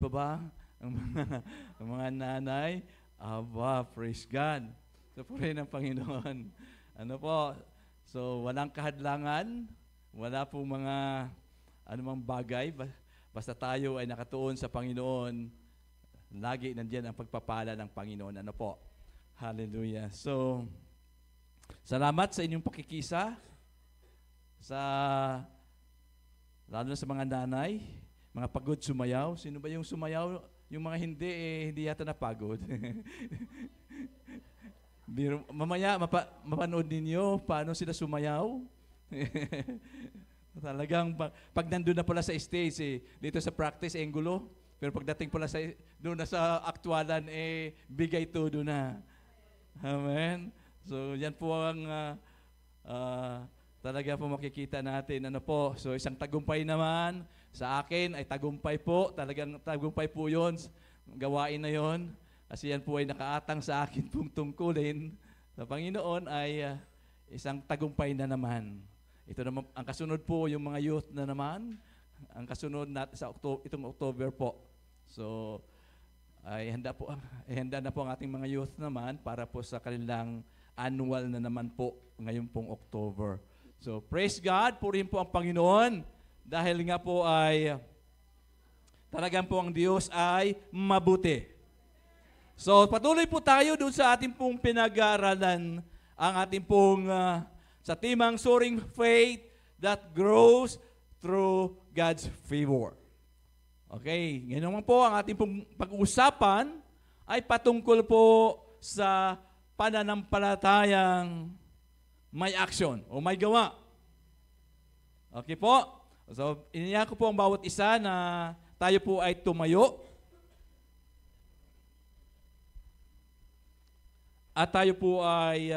pa ba ang mga nanay? Aba, praise God. So, purihin ng Panginoon. Ano po? So, walang kahadlangan, wala pong mga anumang bagay, basta tayo ay nakatuon sa Panginoon, lagi nandiyan ang pagpapala ng Panginoon. Ano po? Hallelujah. So, salamat sa inyong pakikisa, lalo na sa mga nanay, mga pagod sumayaw. Sino ba yung sumayaw? Yung mga hindi yata napagod. Mamaya, mapanood ninyo paano sila sumayaw. Talagang, pag nandun na pala sa stage, dito sa practice, angulo. Pero pagdating pala doon na sa aktualan, bigay todo na. Amen? So, yan po ang talaga po makikita natin. Ano po? So, isang tagumpay naman. Sa akin ay tagumpay po. Talagang tagumpay po yun. Gawain na yon. Kasi yan po ay nakaatang sa akin pong tungkulin sa Panginoon ay isang tagumpay na naman. Ito naman, ang kasunod po yung mga youth na naman. Ang kasunod natin sa itong October po. So, ay handa na po ang ating mga youth naman para po sa kanilang annual na naman po ngayon pong October. So, praise God, purihin po ang Panginoon dahil nga po ay talagang po ang Diyos ay mabuti. So, patuloy po tayo doon sa ating pong pinag-aaralan, ang ating pong sa timang Soaring Faith that grows through God's favor. Okay, ngayon naman po ang ating pong pag-uusapan ay patungkol po sa pananampalatayang may action o may gawa. Okay po? So, iniya ko po ang bawat isa na tayo po ay tumayo. At tayo po ay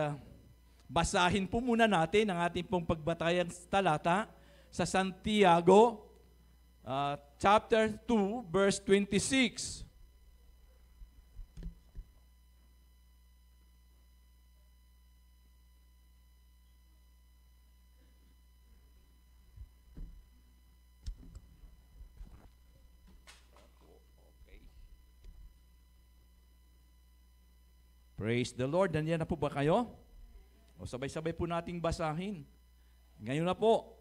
basahin po muna natin ang ating pong pagbatayang talata sa Santiago, chapter 2, verse 26. Praise the Lord. Nandiyan na po ba kayo? O sabay-sabay po nating basahin. Ngayon na po.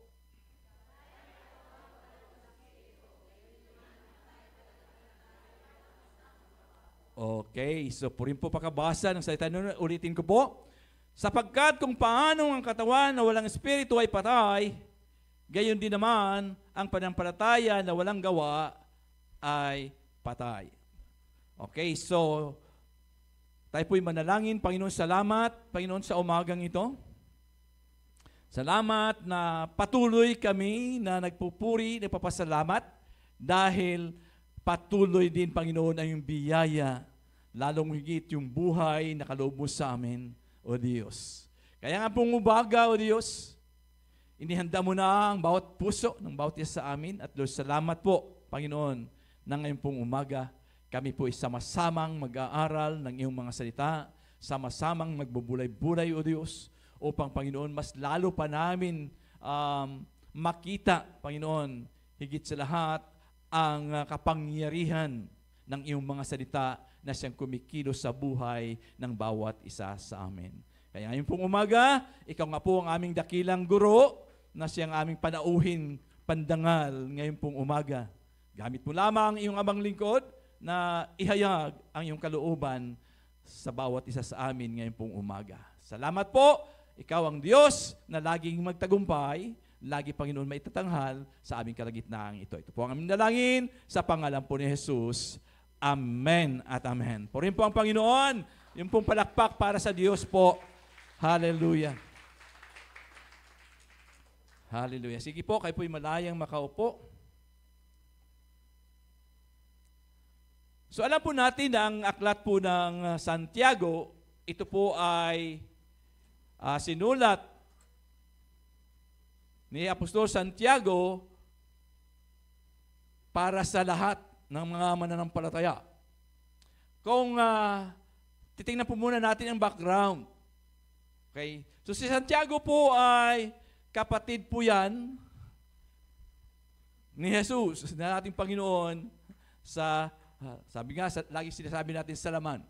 Okay, so purin po pakabasa ng salita nun. Ulitin ko po. Sapagkat kung paano ang katawan na walang espiritu ay patay, gayon din naman ang pananampalataya na walang gawa ay patay. Okay, so tayo po'y manalangin. Panginoon, salamat. Panginoon, sa umagang ito. Salamat na patuloy kami na nagpupuri, nagpapasalamat dahil patuloy din, Panginoon, ang iyong biyaya, lalong higit yung buhay na kaloob mo sa amin, O Diyos. Kaya nga pong umaga, O Diyos, inihanda mo na ang bawat puso ng bawat isa sa amin. At Lord, salamat po, Panginoon, na ngayon pong umaga, kami po ay sama-samang mag-aaral ng iyong mga salita, sama-samang magbubulay-bulay, O Diyos, upang, Panginoon, mas lalo pa namin makita, Panginoon, higit sa lahat, ang kapangyarihan ng iyong mga salita na siyang kumikilos sa buhay ng bawat isa sa amin. Kaya ngayon pong umaga, ikaw nga po ang aming dakilang guro na siyang aming panauhin, pandangal ngayon pong umaga. Gamit mo lamang iyong amang lingkod na ihayag ang iyong kalooban sa bawat isa sa amin ngayon pong umaga. Salamat po, ikaw ang Diyos na laging magtagumpay, lagi, Panginoon, maitatanghal sa aming kalagitnaan ito. Ito po ang aming dalangin sa pangalan po ni Jesus. Amen at amen. Purihin po ang Panginoon, yung pong palakpak para sa Diyos po. Hallelujah. Hallelujah. Sige po, kayo po'y malayang makaupo. So alam po natin na ang aklat po ng Santiago, ito po ay sinulat ni Apostol Santiago para sa lahat ng mga mananampalataya. Kung titingnan po muna natin ang background. Okay? So si Santiago po ay kapatid po yan ni Jesus, na ating Panginoon, sabi nga, lagi sinasabi natin sa laman.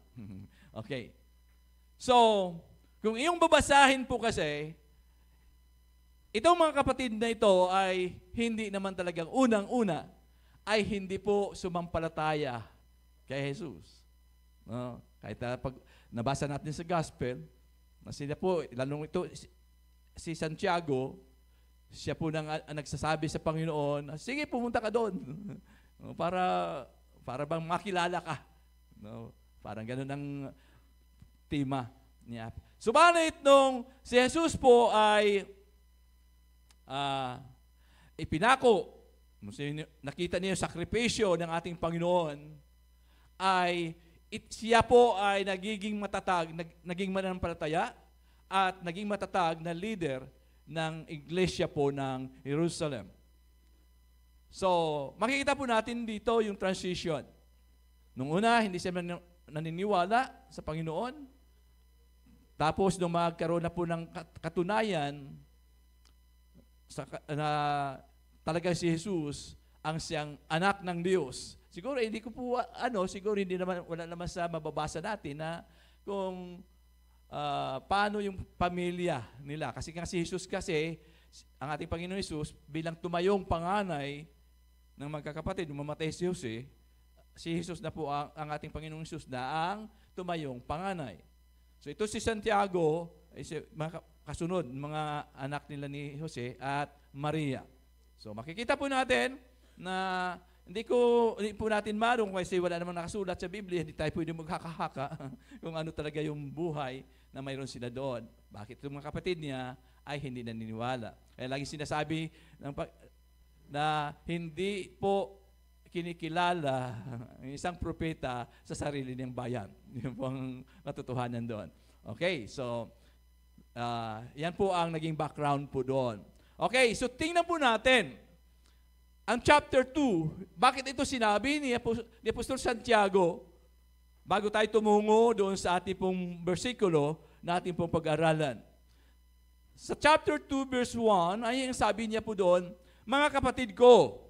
Okay. So, kung iyong babasahin po kasi, itong mga kapatid na ito ay hindi naman talagang unang-una ay hindi po sumampalataya kay Jesus. No? Kahit pag nabasa natin sa gospel, na sila po, lalong ito, si Santiago, siya po nang nagsasabi sa Panginoon, sige, pumunta ka doon. No, para bang makilala ka. No? Parang ganun ang tema niya. Subalit nung si Jesus po ay ipinako, nakita niyo yung sakripisyo ng ating Panginoon, ay siya po ay nagiging matatag, naging mananampalataya at naging matatag na leader ng iglesia po ng Jerusalem. So, makikita po natin dito yung transition. Nung una, hindi siya naniniwala sa Panginoon. Tapos, nung magkaroon na po ng katunayan na talagang si Jesus ang siyang anak ng Diyos, siguro hindi ko po, siguro hindi naman, wala naman sa mababasa natin na kung paano yung pamilya nila. Kasi nga si Jesus kasi, ang ating Panginoon Jesus, bilang tumayong panganay ng magkakapatid, nung mamatay si Jose, si Jesus na po ang ating Panginoong Jesus na ang tumayong panganay. So ito si Santiago, mga kasunod, mga anak nila ni Jose at Maria. So makikita po natin na hindi po natin marong kasi wala namang nakasulat sa Biblia, hindi tayo pwede magkakahaka kung ano talaga yung buhay na mayroon sila doon. Bakit yung mga kapatid niya ay hindi naniniwala? Kaya lagi sinasabi na hindi po kinikilala ang isang propeta sa sarili niyang bayan. Yun po ang katotohanan doon. Okay, so yan po ang naging background po doon. Okay, so tingnan po natin ang chapter 2. Bakit ito sinabi ni Apostol Santiago? Bago tayo tumungo doon sa ating pong bersikulo na ating pong pag-aralan. Sa chapter 2 verse 1, ay ang sabi niya po doon, mga kapatid ko,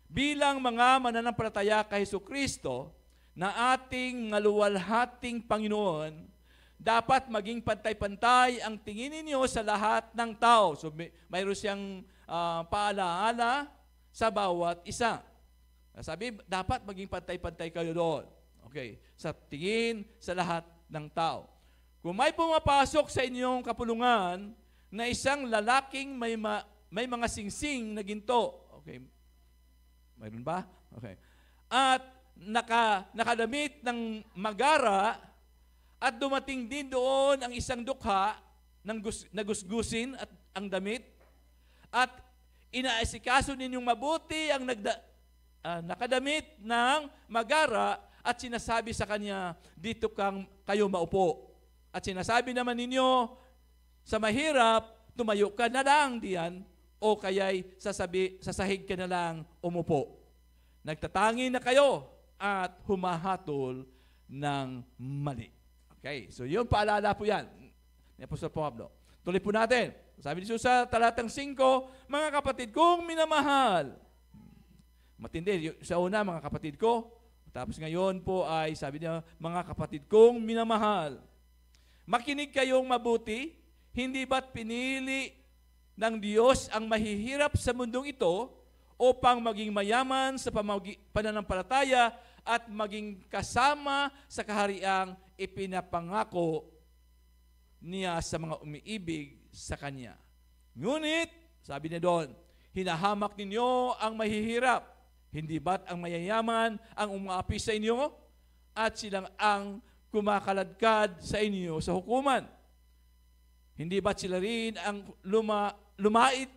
bilang mga mananampalataya kay Jesucristo na ating ngaluwalhating Panginoon, dapat maging pantay-pantay ang tingin ninyo sa lahat ng tao. So mayroon siyang paalaala sa bawat isa. Sabi, dapat maging pantay-pantay kayo doon. Okay, sa tingin sa lahat ng tao. Kung may pumapasok sa inyong kapulungan na isang lalaking may mga singsing na ginto. Okay. Mayroon ba? Okay. At nakadamit ng magara at dumating din doon ang isang dukha ng nagusgusin at ang damit at inaasikaso ninyong mabuti ang nakadamit ng magara at sinasabi sa kanya, dito kayo maupo. At sinasabi naman ninyo, sa mahirap, tumayo ka na lang diyan, o kaya'y sasahig ka na lang umupo. Nagtatangi na kayo at humahatol ng mali. Okay, so yun, paalala po yan ni Apostol Pablo. Tuloy po natin. Sabi ni Jesus sa talatang 5, mga kapatid kong minamahal. Matindi, sa una, mga kapatid ko. Tapos ngayon po ay sabi niya, mga kapatid kong minamahal. Makinig kayong mabuti, hindi ba't pinili ng Diyos ang mahihirap sa mundong ito upang maging mayaman sa pananampalataya at maging kasama sa kahariang ipinapangako niya sa mga umiibig sa Kanya. Ngunit, sabi niya doon, hinahamak ninyo ang mahihirap. Hindi ba't ang mayayaman ang umaapi sa inyo at silang ang kumakaladkad sa inyo sa hukuman? Hindi ba't sila rin ang lumait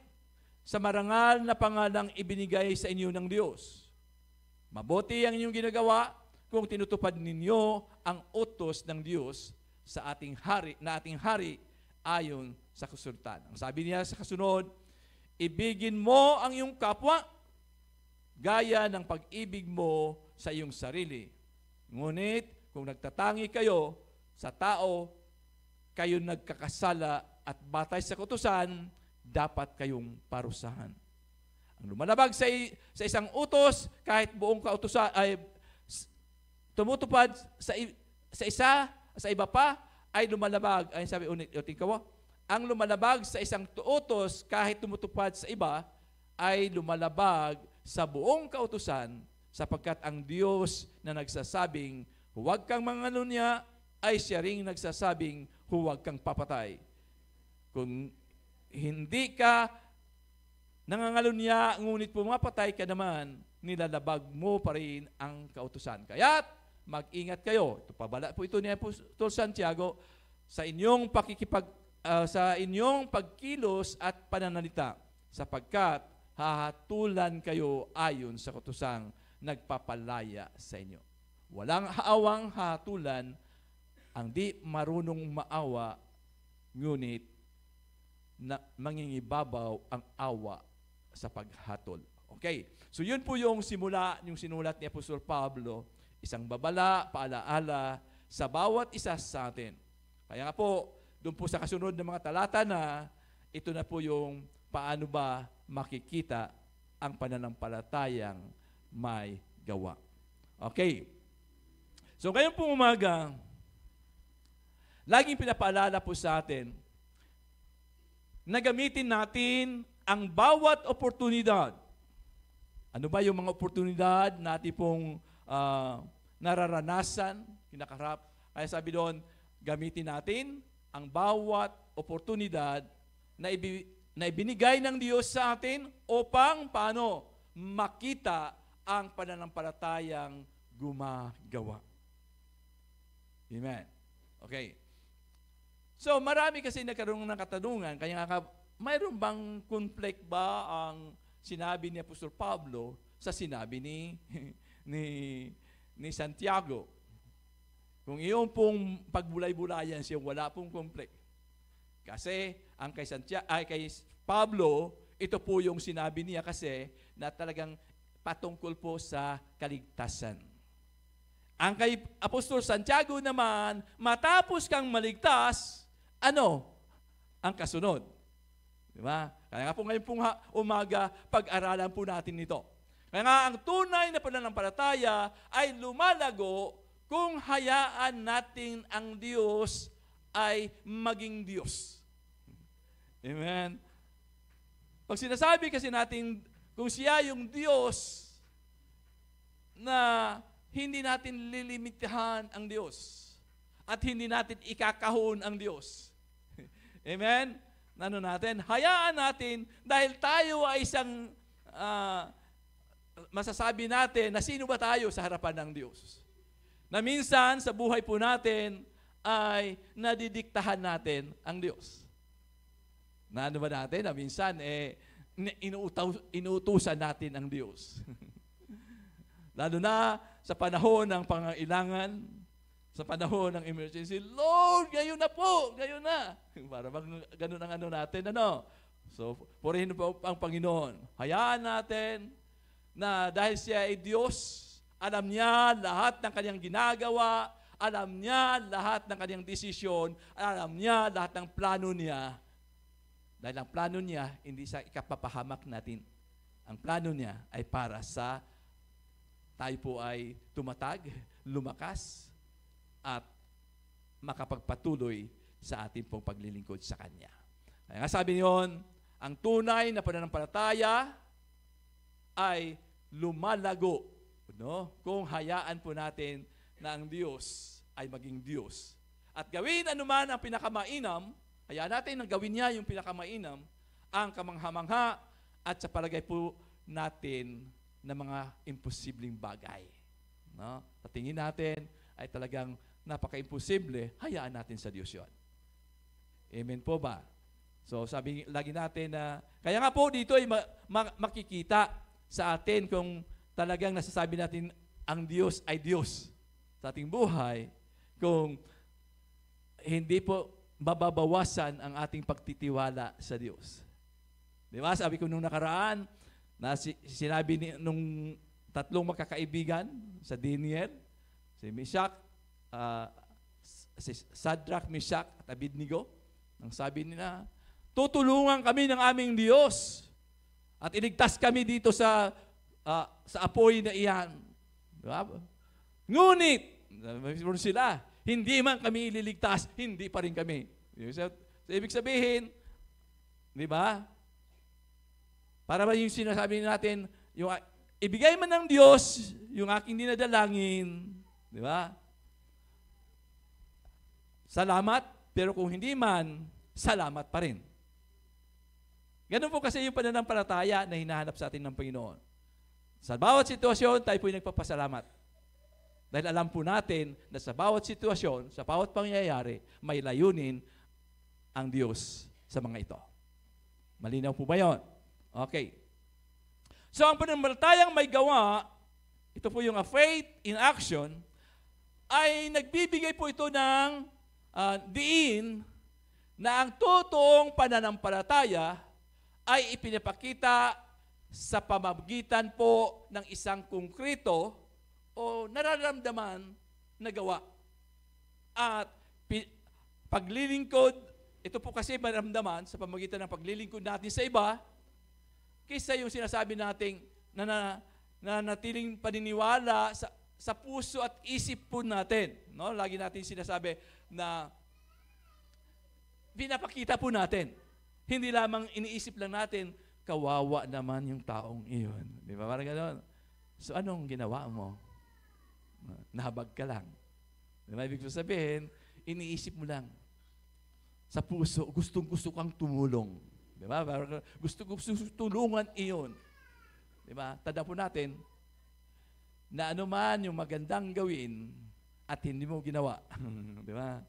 sa marangal na pangalang ibinigay sa inyo ng Diyos? Mabuti ang inyong ginagawa kung tinutupad ninyo ang utos ng Diyos sa ating hari ayon sa kasultan. Ang sabi niya sa kasunod, ibigin mo ang iyong kapwa gaya ng pag-ibig mo sa iyong sarili. Ngunit, kung nagtatangi kayo sa tao, kayo nagkakasala at batay sa kautusan, dapat kayong parusahan. Ang lumalabag sa isang utos, kahit buong kautusan ay tumutupad sa iba pa, ay lumalabag. Ay sabi ulit ko, ang lumalabag sa isang utos, kahit tumutupad sa iba, ay lumalabag sa buong kautusan, sapagkat ang Diyos na nagsasabing, huwag kang mangalunya, ay siya ring nagsasabing, huwag kang papatay. Kung hindi ka nangangalunya, ngunit pumapatay ka naman, nilalabag mo pa rin ang kautusan. Kaya't mag-ingat kayo. Ito pabala po ito ni Apostol Santiago sa inyong sa inyong pagkilos at pananalita, sapagkat hahatulan kayo ayon sa kautusang nagpapalaya sa inyo. Walang haawang hahatulan ang di marunong maawa, ngunit na mangingibabaw ang awa sa paghatol. Okay. So yun po yung sinulat ni Apostol Pablo, isang babala, paalaala sa bawat isa sa atin. Kaya nga po, doon po sa kasunod ng mga talata na, ito na po yung paano ba makikita ang pananampalatayang may gawa. Okay. So ngayon po umaga, laging pinapaalala po sa atin na gamitin natin ang bawat oportunidad. Ano ba yung mga oportunidad natin pong nararanasan, kinakarap? Kaya sabi doon, gamitin natin ang bawat oportunidad na ibinigay ng Diyos sa atin upang paano makita ang pananampalatayang gumagawa. Amen. Okay. So, marami kasi nagkaroon ng katanungan, kaya nga, mayroon bang conflict ba ang sinabi ni Apostol Pablo sa sinabi ni Santiago? Kung iyon pong pagbulay-bulayan siya, wala pong conflict. Kasi ang kay Pablo, ito po yung sinabi niya kasi na talagang patungkol po sa kaligtasan. Ang kay Apostol Santiago naman, matapos kang maligtas, ano ang kasunod? Diba? Kaya nga po ngayon pong umaga, pag-aralan po natin ito. Kaya nga ang tunay na pananampalataya ay lumalago kung hayaan natin ang Diyos ay maging Diyos. Amen? Pag sinasabi kasi natin, kung siya yung Diyos, na hindi natin lilimitahan ang Diyos at hindi natin ikakahon ang Diyos. Amen? Ano natin? Hayaan natin dahil tayo ay isang masasabi natin na sino ba tayo sa harapan ng Diyos. Na minsan sa buhay po natin ay nadidiktahan natin ang Diyos. Na ano ba natin? Na minsan inuutusan natin ang Diyos. Lalo na sa panahon ng pangailangan, sa panahon ng emergency, Lord, gayon na po, gayon na. Para bang ganun ang ano natin, ano? So, purihin po ang Panginoon. Hayaan natin na dahil siya ay Diyos, alam niya lahat ng kanyang ginagawa, alam niya lahat ng kanyang desisyon, alam niya lahat ng plano niya. Dahil ang plano niya, hindi sa ikapapahamak natin. Ang plano niya ay para sa tayo po ay tumatag, lumakas, at makapagpatuloy sa ating pong paglilingkod sa Kanya. Kaya nga sabi niyon, ang tunay na pananampalataya ay lumalago, no? Kung hayaan po natin na ang Diyos ay maging Diyos. At gawin anuman ang pinakamainam, hayaan natin na gawin niya yung pinakamainam, ang kamangha-mangha at sa palagay po natin na mga imposibleng bagay. No? Sa tingin natin ay talagang napaka-imposible, hayaan natin sa Diyos yun. Amen po ba? So sabi lagi natin na, kaya nga po dito ay makikita sa atin kung talagang nasasabi natin ang Diyos ay Diyos sa ating buhay, kung hindi po mababawasan ang ating pagtitiwala sa Diyos. Di ba? Sabi ko nung nakaraan, na sinabi nung tatlong magkakaibigan sa Daniel, si Meshach, si Shadrach, Meshach at Abednego, nang sabi nila, tutulungan kami ng aming Diyos At iligtas kami dito sa apoy na iyan. Diba? Ngunit, sila, hindi man kami ililigtas, hindi pa rin kami. So, ibig sabihin, di ba? Para ba yung sinasabi natin, yung ibigay man ng Diyos, yung aking dinadalangin, di ba? Salamat, pero kung hindi man, salamat pa rin. Ganun po kasi yung pananampalataya na hinahanap sa atin ng Panginoon. Sa bawat sitwasyon, tayo po'y nagpapasalamat. Dahil alam po natin na sa bawat sitwasyon, sa bawat pangyayari, may layunin ang Diyos sa mga ito. Malinaw po ba yun? Okay. So ang pananampalatayang may gawa, ito po yung faith in action, ay nagbibigay po ito ng diin na ang totoong pananampalataya ay ipinapakita sa pamamagitan po ng isang konkreto o nararamdaman na gawa. At paglilingkod, ito po kasi maramdaman sa pamamagitan ng paglilingkod natin sa iba, kaysa yung sinasabi nating na natiling paniniwala sa puso at isip po natin. No? Lagi natin sinasabi na pinapakita po natin. Hindi lamang iniisip lang natin, kawawa naman yung taong iyon. Di ba? Parang gano'n. So, anong ginawa mo? Nahabag ka lang. Di ba? Ibig sabihin, iniisip mo lang. Sa puso, gustong-gusto kang tumulong. Di ba? Gusto tulungan iyon. Di ba? Tanda po natin, na anuman yung magandang gawin at hindi mo ginawa, di ba?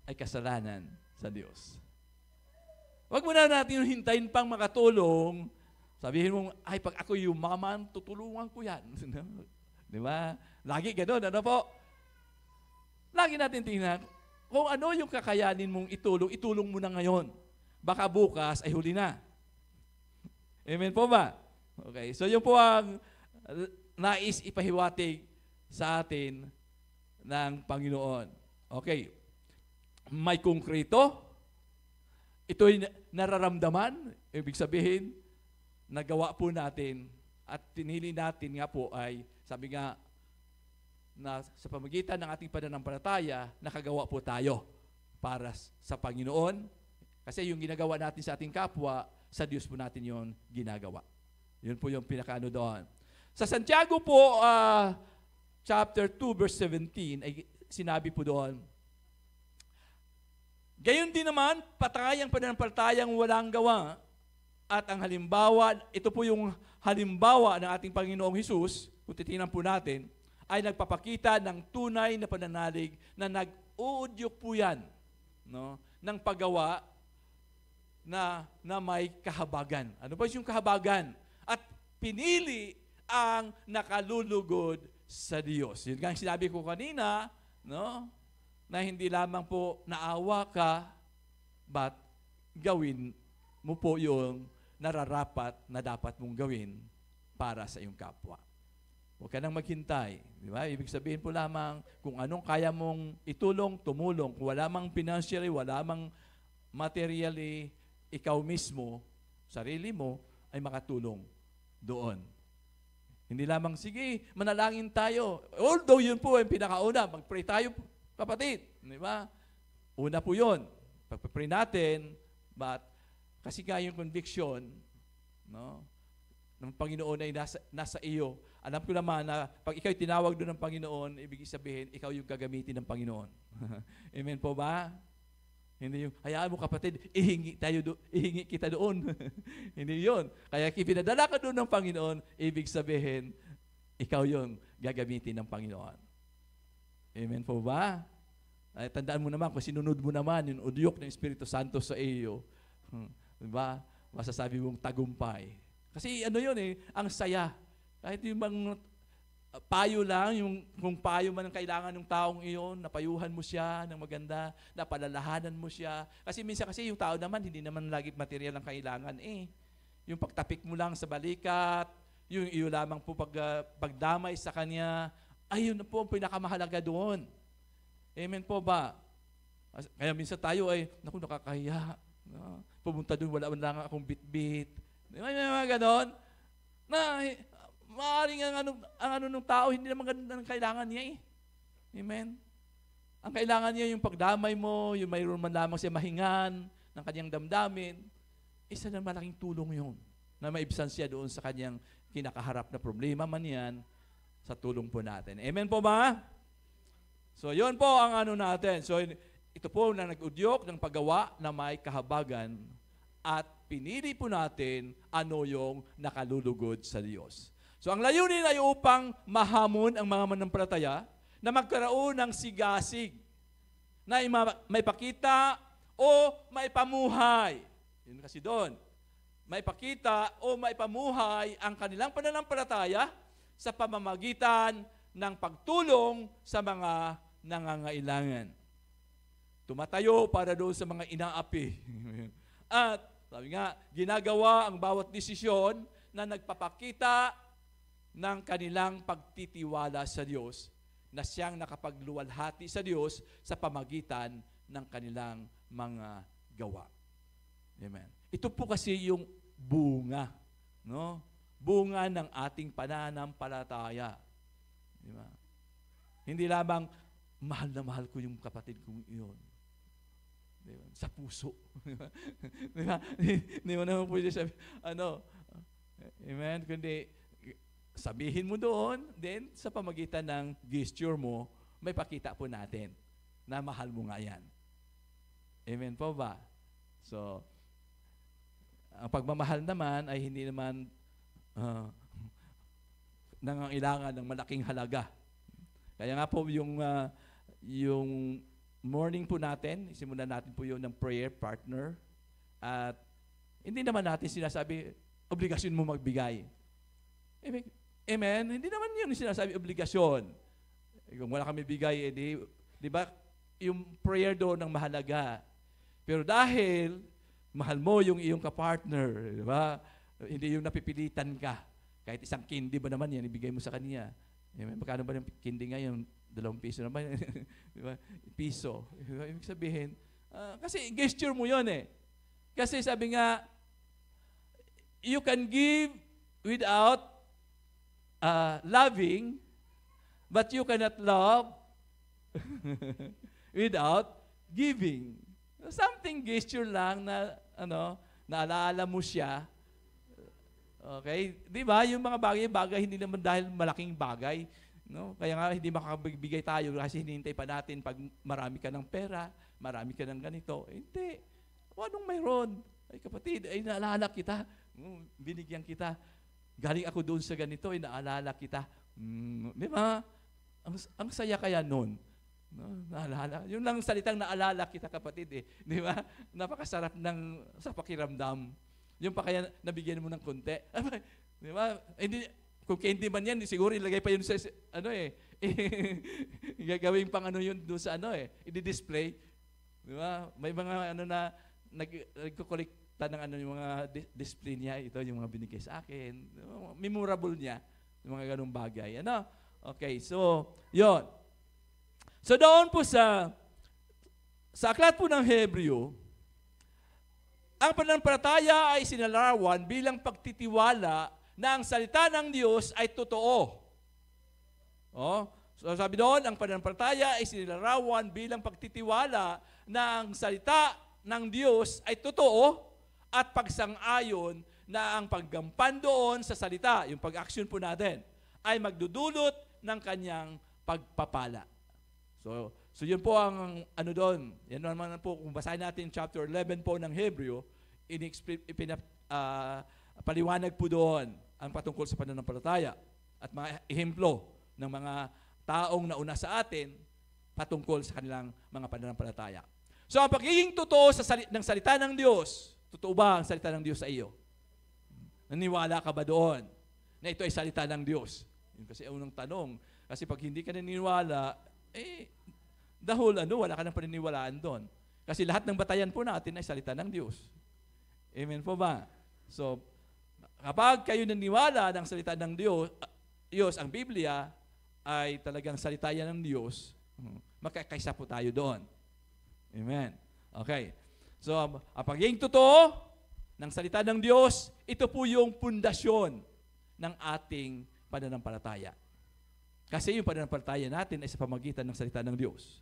Ay kasalanan sa Diyos. Huwag mo na natin hintayin pang makatulong. Sabihin mo, ay pag ako yumaman, tutulungan ko yan. Di ba? Lagi gano'n, ano po? Lagi natin tingnan, kung ano yung kakayanin mong itulong mo na ngayon. Baka bukas ay huli na. Amen po ba? Okay, so yun po ang nais ipahiwatig sa atin ng Panginoon. Okay, may konkreto, ito'y nararamdaman, ibig sabihin, nagawa po natin at pinili natin nga po ay, sabi nga, na sa pamamagitan ng ating pananampalataya, nakagawa po tayo para sa Panginoon. Kasi yung ginagawa natin sa ating kapwa, sa Diyos po natin yon ginagawa. Yun po yung pinakaano doon. Sa Santiago po, chapter 2, verse 17, ay sinabi po doon, gayon din naman, patay ang pananampalatayang walang gawa. At ang halimbawa, ito po yung halimbawa ng ating Panginoong Hesus, kung titingnan po natin, ay nagpapakita ng tunay na pananalig na nag-uudyok po yan, no, ng paggawa na may kahabagan. Ano ba yung kahabagan? At pinili ang nakalulugod sa Diyos. Yun nga ang sinabi ko kanina, no, na hindi lamang po naawa ka, but gawin mo po yung nararapat na dapat mong gawin para sa iyong kapwa. Huwag ka nang maghintay. Di ba? Ibig sabihin po lamang kung anong kaya mong itulong, tumulong. Kung wala mang financially, wala mang materially, ikaw mismo, sarili mo, ay makatulong doon. Hindi lamang, sige, manalangin tayo. Although yun po ang pinakauna, mag-pray tayo, kapatid. Di ba? Una po yun. Pag-pray natin, but kasi nga yung conviction, no, ng Panginoon ay nasa iyo. Alam ko naman na pag ikaw tinawag doon ng Panginoon, ibig sabihin, ikaw yung gagamitin ng Panginoon. Amen po ba? Hindi yung, hayaan mo kapatid, ihingi kita doon. Hindi yun. Kaya pinadala ka doon ng Panginoon, ibig sabihin, ikaw yung gagamitin ng Panginoon. Amen po ba? Ay, tandaan mo naman, kung sinunod mo naman yung udyok ng Espiritu Santo sa iyo, diba? Masasabi mong tagumpay. Kasi ano yun ang saya. Kahit yung bang payo lang, yung kung payo man ang kailangan ng taong iyon, napayuhan mo siya ng maganda, napalalahanan mo siya. Kasi minsan kasi yung tao naman, hindi naman lagi material ang kailangan Yung pagtapik mo lang sa balikat, yung iyo lamang po pagdamay sa kanya, ayun na po ang pinakamahalaga doon. Amen po ba? Kaya minsan tayo ay, naku, nakakahiya. No? Pumunta doon, wala lang akong bit-bit. Di ba? May mga ganon na maaaring ang ano ng tao, hindi naman ganun ang kailangan niya eh. Amen? Ang kailangan niya yung pagdamay mo, yung mayroon man lamang siya mahingan ng kanyang damdamin, isa na malaking tulong yun na maibsan siya doon sa kanyang kinakaharap na problema man yan sa tulong po natin. Amen po ba? So, yun po ang ano natin. So, ito po na nag-udyok ng paggawa na may kahabagan at pinili po natin ano yung nakalulugod sa Diyos. So, ang layunin ay upang mahamon ang mga manampalataya na magkaroon ng sigasig na may pakita o may pamuhay. Yun kasi doon. May pakita o may pamuhay ang kanilang pananampalataya sa pamamagitan ng pagtulong sa mga nangangailangan. Tumatayo para doon sa mga inaapi. At sabi nga, ginagawa ang bawat desisyon na nagpapakita ng kanilang pagtitiwala sa Diyos na siyang nakapagluwalhati sa Diyos sa pamagitan ng kanilang mga gawa. Amen. Ito po kasi yung bunga, no? Bunga ng ating pananampalataya. Di ba? Hindi lamang mahal na mahal ko yung kapatid kong iyon. Di ba? Sa puso. Di ba? Hindi mo naman pwede sabi, amen? Kundi sabihin mo doon, then sa pamagitan ng gesture mo, may pakita po natin na mahal mo nga yan. Amen po ba? So, ang pagmamahal naman ay hindi naman nangangailangan ng malaking halaga. Kaya nga po yung morning po natin, isimulan natin po yun ng prayer partner. At hindi naman natin sinasabi, obligasyon mo magbigay. Amen? Hindi naman yun sinasabi obligasyon. Kung wala kami bigay, di ba, yung prayer doon ang mahalaga. Pero dahil mahal mo yung iyong kapartner, di ba? Hindi yung napipilitan ka. Kahit isang candy ba naman yan, ibigay mo sa kanya. Amen? Magkano ba yung candy ngayon? 2 piso naman. Di ba? Piso. Diba? Ibig sabihin, kasi gesture mo yun eh. Kasi sabi nga, you can give without loving, but you cannot love without giving. Something gesture lang na naalala mo siya. Okay? Di ba? Yung mga bagay-bagay, hindi naman dahil malaking bagay. No? Kaya nga, hindi makakapagbigay tayo kasi hinihintay pa natin pag marami ka ng pera, marami ka ng ganito. Hindi. Anong mayroon? Ay kapatid, ay naalala kita. Binigyan kita. Galing ako doon sa ganito, inaalala kita. Di ba? Ang saya kaya noon. No? Naalala. Yung lang salitang naalala kita, kapatid eh. Di ba? Napakasarap sa pakiramdam. Yung pa kaya nabigyan mo ng konti. Di ba? Hindi, kung candy man yan, siguro ilagay pa yun sa, gagawin pang yun doon sa i-display. Di ba? May mga na, nagkukolekta ng yung mga display niya, ito yung mga binigay sa akin. Memorable niya, yung mga ganung bagay. Okay, so, yon. So doon po sa aklat po ng Hebreo, ang pananampalataya ay sinalarawan bilang pagtitiwala na ang salita ng Diyos ay totoo. So sabi doon, ang pananampalataya ay sinalarawan bilang pagtitiwala na ang salita ng Diyos ay totoo at pagsang-ayon na ang paggampan doon sa salita, yung pag-action po natin, ay magdudulot ng kanyang pagpapala. So yun po ang doon. Yan naman po, kung basahin natin chapter 11 po ng Hebreo, paliwanag po doon ang patungkol sa pananampalataya at mga ehemplo ng mga taong nauna sa atin patungkol sa kanilang mga pananampalataya. So ang pagiging totoo ng salita ng Diyos, totoo ba ang salita ng Diyos sa iyo? Naniwala ka ba doon na ito ay salita ng Diyos? Yun kasi unang tanong. Kasi pag hindi ka naniniwala, wala ka nang paniniwalaan doon. Kasi lahat ng batayan po natin ay salita ng Diyos. Amen po ba? So, kapag kayo naniwala ng salita ng Diyos, ang Biblia ay talagang salita yan ng Diyos, makakaisa po tayo doon. Amen. Okay. So, ang pagiging totoo ng salita ng Diyos, ito po yung pundasyon ng ating pananampalataya. Kasi yung pananampalataya natin ay sa pamagitan ng salita ng Diyos.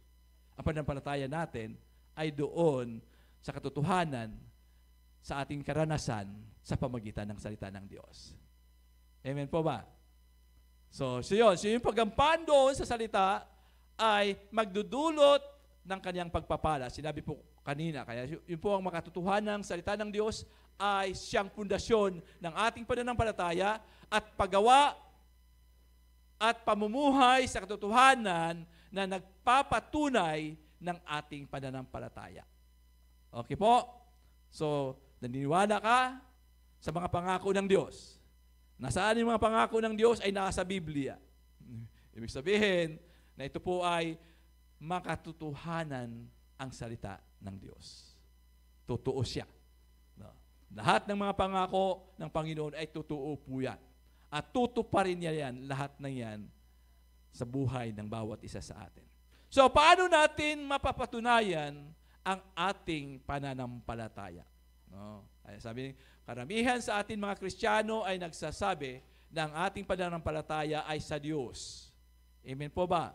Ang pananampalataya natin ay doon sa katotohanan sa ating karanasan sa pamagitan ng salita ng Diyos. Amen po ba? So yung paggampan doon sa salita ay magdudulot ng kanyang pagpapala. Sinabi po kanina, kaya yun po ang makatotohanan ng salita ng Diyos ay siyang pundasyon ng ating pananampalataya at paggawa at pamumuhay sa katotohanan na nagpapatunay ng ating pananampalataya. Okay po? So, naniniwala ka sa mga pangako ng Diyos. Nasaan yung mga pangako ng Diyos ay nasa Biblia. Ibig sabihin na ito po ay makatotohanan ang salita ng Diyos. Totoo siya. No? Lahat ng mga pangako ng Panginoon ay totoo po yan. At tutuparin niya yan, lahat ng yan, sa buhay ng bawat isa sa atin. So, paano natin mapapatunayan ang ating pananampalataya? No? Ay, sabi, karamihan sa atin mga Kristiyano ay nagsasabi na ang ating pananampalataya ay sa Diyos. Amen po ba?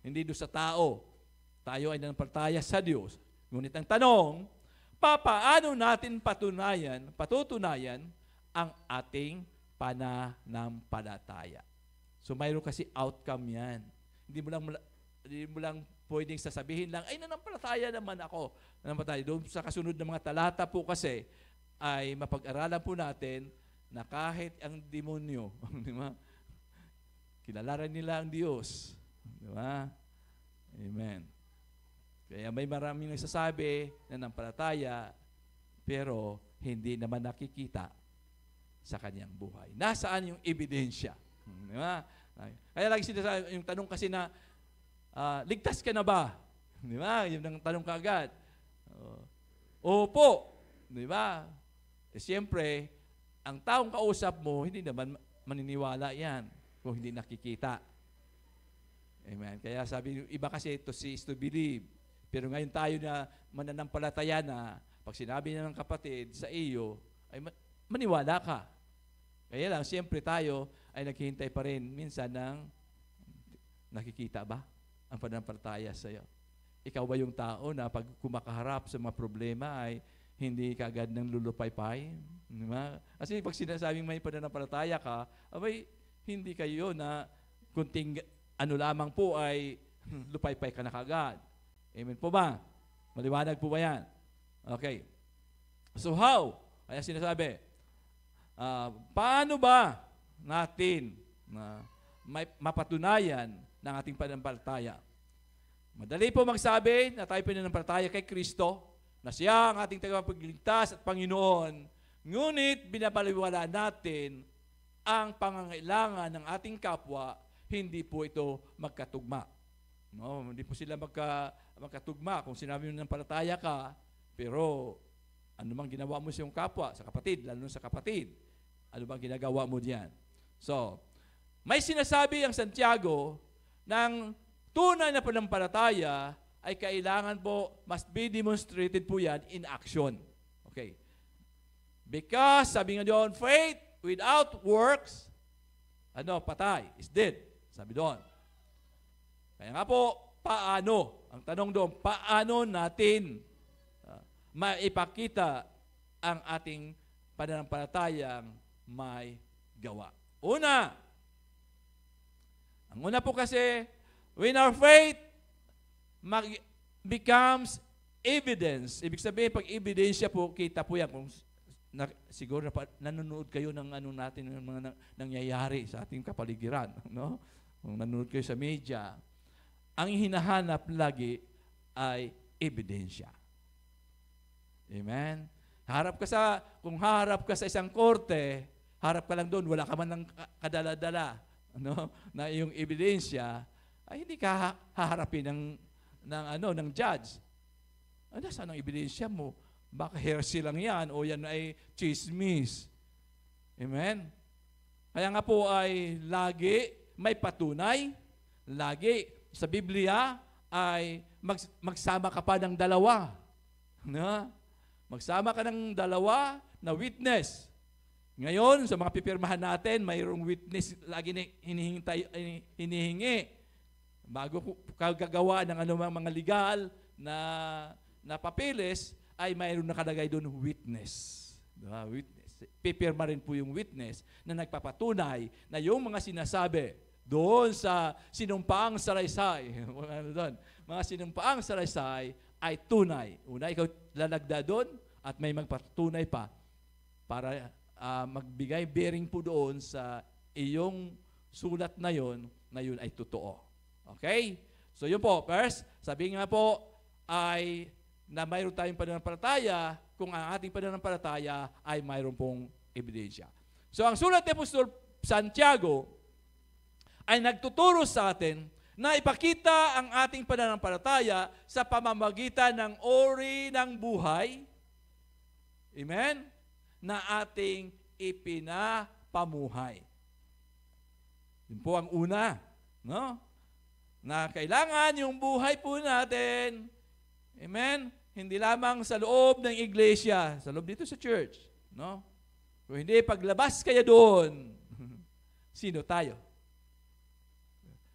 Hindi doon sa tao. Tayo ay nanampalataya sa Diyos. Ngunit ang tanong, paano natin patutunayan ang ating pananampalataya? So mayroon kasi outcome yan. Hindi mo lang pwedeng sasabihin lang, ay nanampalataya naman ako. Nanampalataya. Doon sa kasunod ng mga talata po kasi, ay mapag-aralan po natin na kahit ang demonyo, di ba? Kilala rin nila ang Diyos. Di ba? Amen. Kaya may maraming nagsasabi na nanampalataya, pero hindi naman nakikita sa kanyang buhay. Nasaan yung ebidensya? Di ba? Kaya lagi sinasabi, yung tanong kasi na, ligtas ka na ba? Di ba? Yung tanong kaagad. Opo. Di ba? Siyempre, ang taong kausap mo, hindi naman maniniwala yan kung hindi nakikita. Amen. Kaya sabi, iba kasi to see is to believe. Pero ngayon tayo na mananampalataya na, pag sinabi niya ng kapatid sa iyo, ay maniwala ka. Kaya lang, siyempre tayo ay naghihintay pa rin minsan ng nakikita ba ang pananampalataya sa iyo? Ikaw ba yung tao na pag kumakaharap sa mga problema ay hindi kaagad ng lulupay-pay? Diba? Kasi pag sinasabing may pananampalataya ka, abay, hindi kayo na kunting ano lamang po ay lupay-pay ka na kaagad. Amen po ba? Maliwanag po ba yan? Okay. So how? Kaya sinasabi, paano ba natin mapatunayan ng ating pananampalataya? Madali po magsabi na tayo pananampalataya kay Kristo, na siya ang ating tagapagligtas at Panginoon, ngunit binabaliwala natin ang pangangailangan ng ating kapwa, hindi po ito magkatugma. No, hindi po sila magkatugma. Kung sinabi mo ng palataya ka, pero ano bang ginawa mo sa iyong kapwa, sa kapatid, lalo sa kapatid, ano bang ginagawa mo diyan? So, may sinasabi ang Santiago ng tunay na pananampalataya ay kailangan po, must be demonstrated po yan in action. Okay. Because, sabi nga doon, faith without works, patay, is dead. Sabi doon. Kaya nga po, paano? Ang tanong doon, paano natin maipakita ang ating pananampalatayang may gawa? Ang una po kasi, when our faith becomes evidence. Ibig sabihin, pag ebidensya po, kita po yan. Kung siguro nanonood kayo ng natin, ng mga nangyayari sa ating kapaligiran. No? Kung nanonood kayo sa media, ang hinahanap lagi ay ebidensya. Amen? Kung harap ka sa isang korte, harap ka lang doon, wala ka man ng kadala-dala, na yung ebidensya, ay hindi ka haharapin ng judge. Saan ang ebidensya mo? Baka heresy lang yan o yan ay chismis. Amen? Kaya nga po ay lagi may patunay, lagi sa Biblia ay magsama ka pa ng dalawa. No? Magsama ka ng dalawa na witness. Ngayon, sa mga pipirmahan natin, mayroong witness lagi na hinihingi. Bago ka gagawa ng anumang mga legal na papeles, ay mayroong nakalagay doon witness. Diba? Witness. Pipirma rin po yung witness na nagpapatunay na yung mga sinasabi doon sa sinumpaang salaysay, mga sinumpaang salaysay ay tunay. Una, ikaw lalagda doon at may magpatunay pa para magbigay bearing po doon sa iyong sulat na yun ay totoo. Okay? So yun po, first, sabi nga po ay na mayroon tayong pananampalataya kung ang ating pananampalataya ay mayroon pong ebidensya. So ang sulat ni Apostol Santiago ay nagtuturo sa atin na ipakita ang ating pananampalataya sa pamamagitan ng uri ng buhay, amen, na ating ipinapamuhay. Yun po ang una, no? Na kailangan yung buhay po natin, amen, hindi lamang sa loob ng iglesia, sa loob dito sa church, no? Kung hindi, paglabas kaya doon, sino tayo?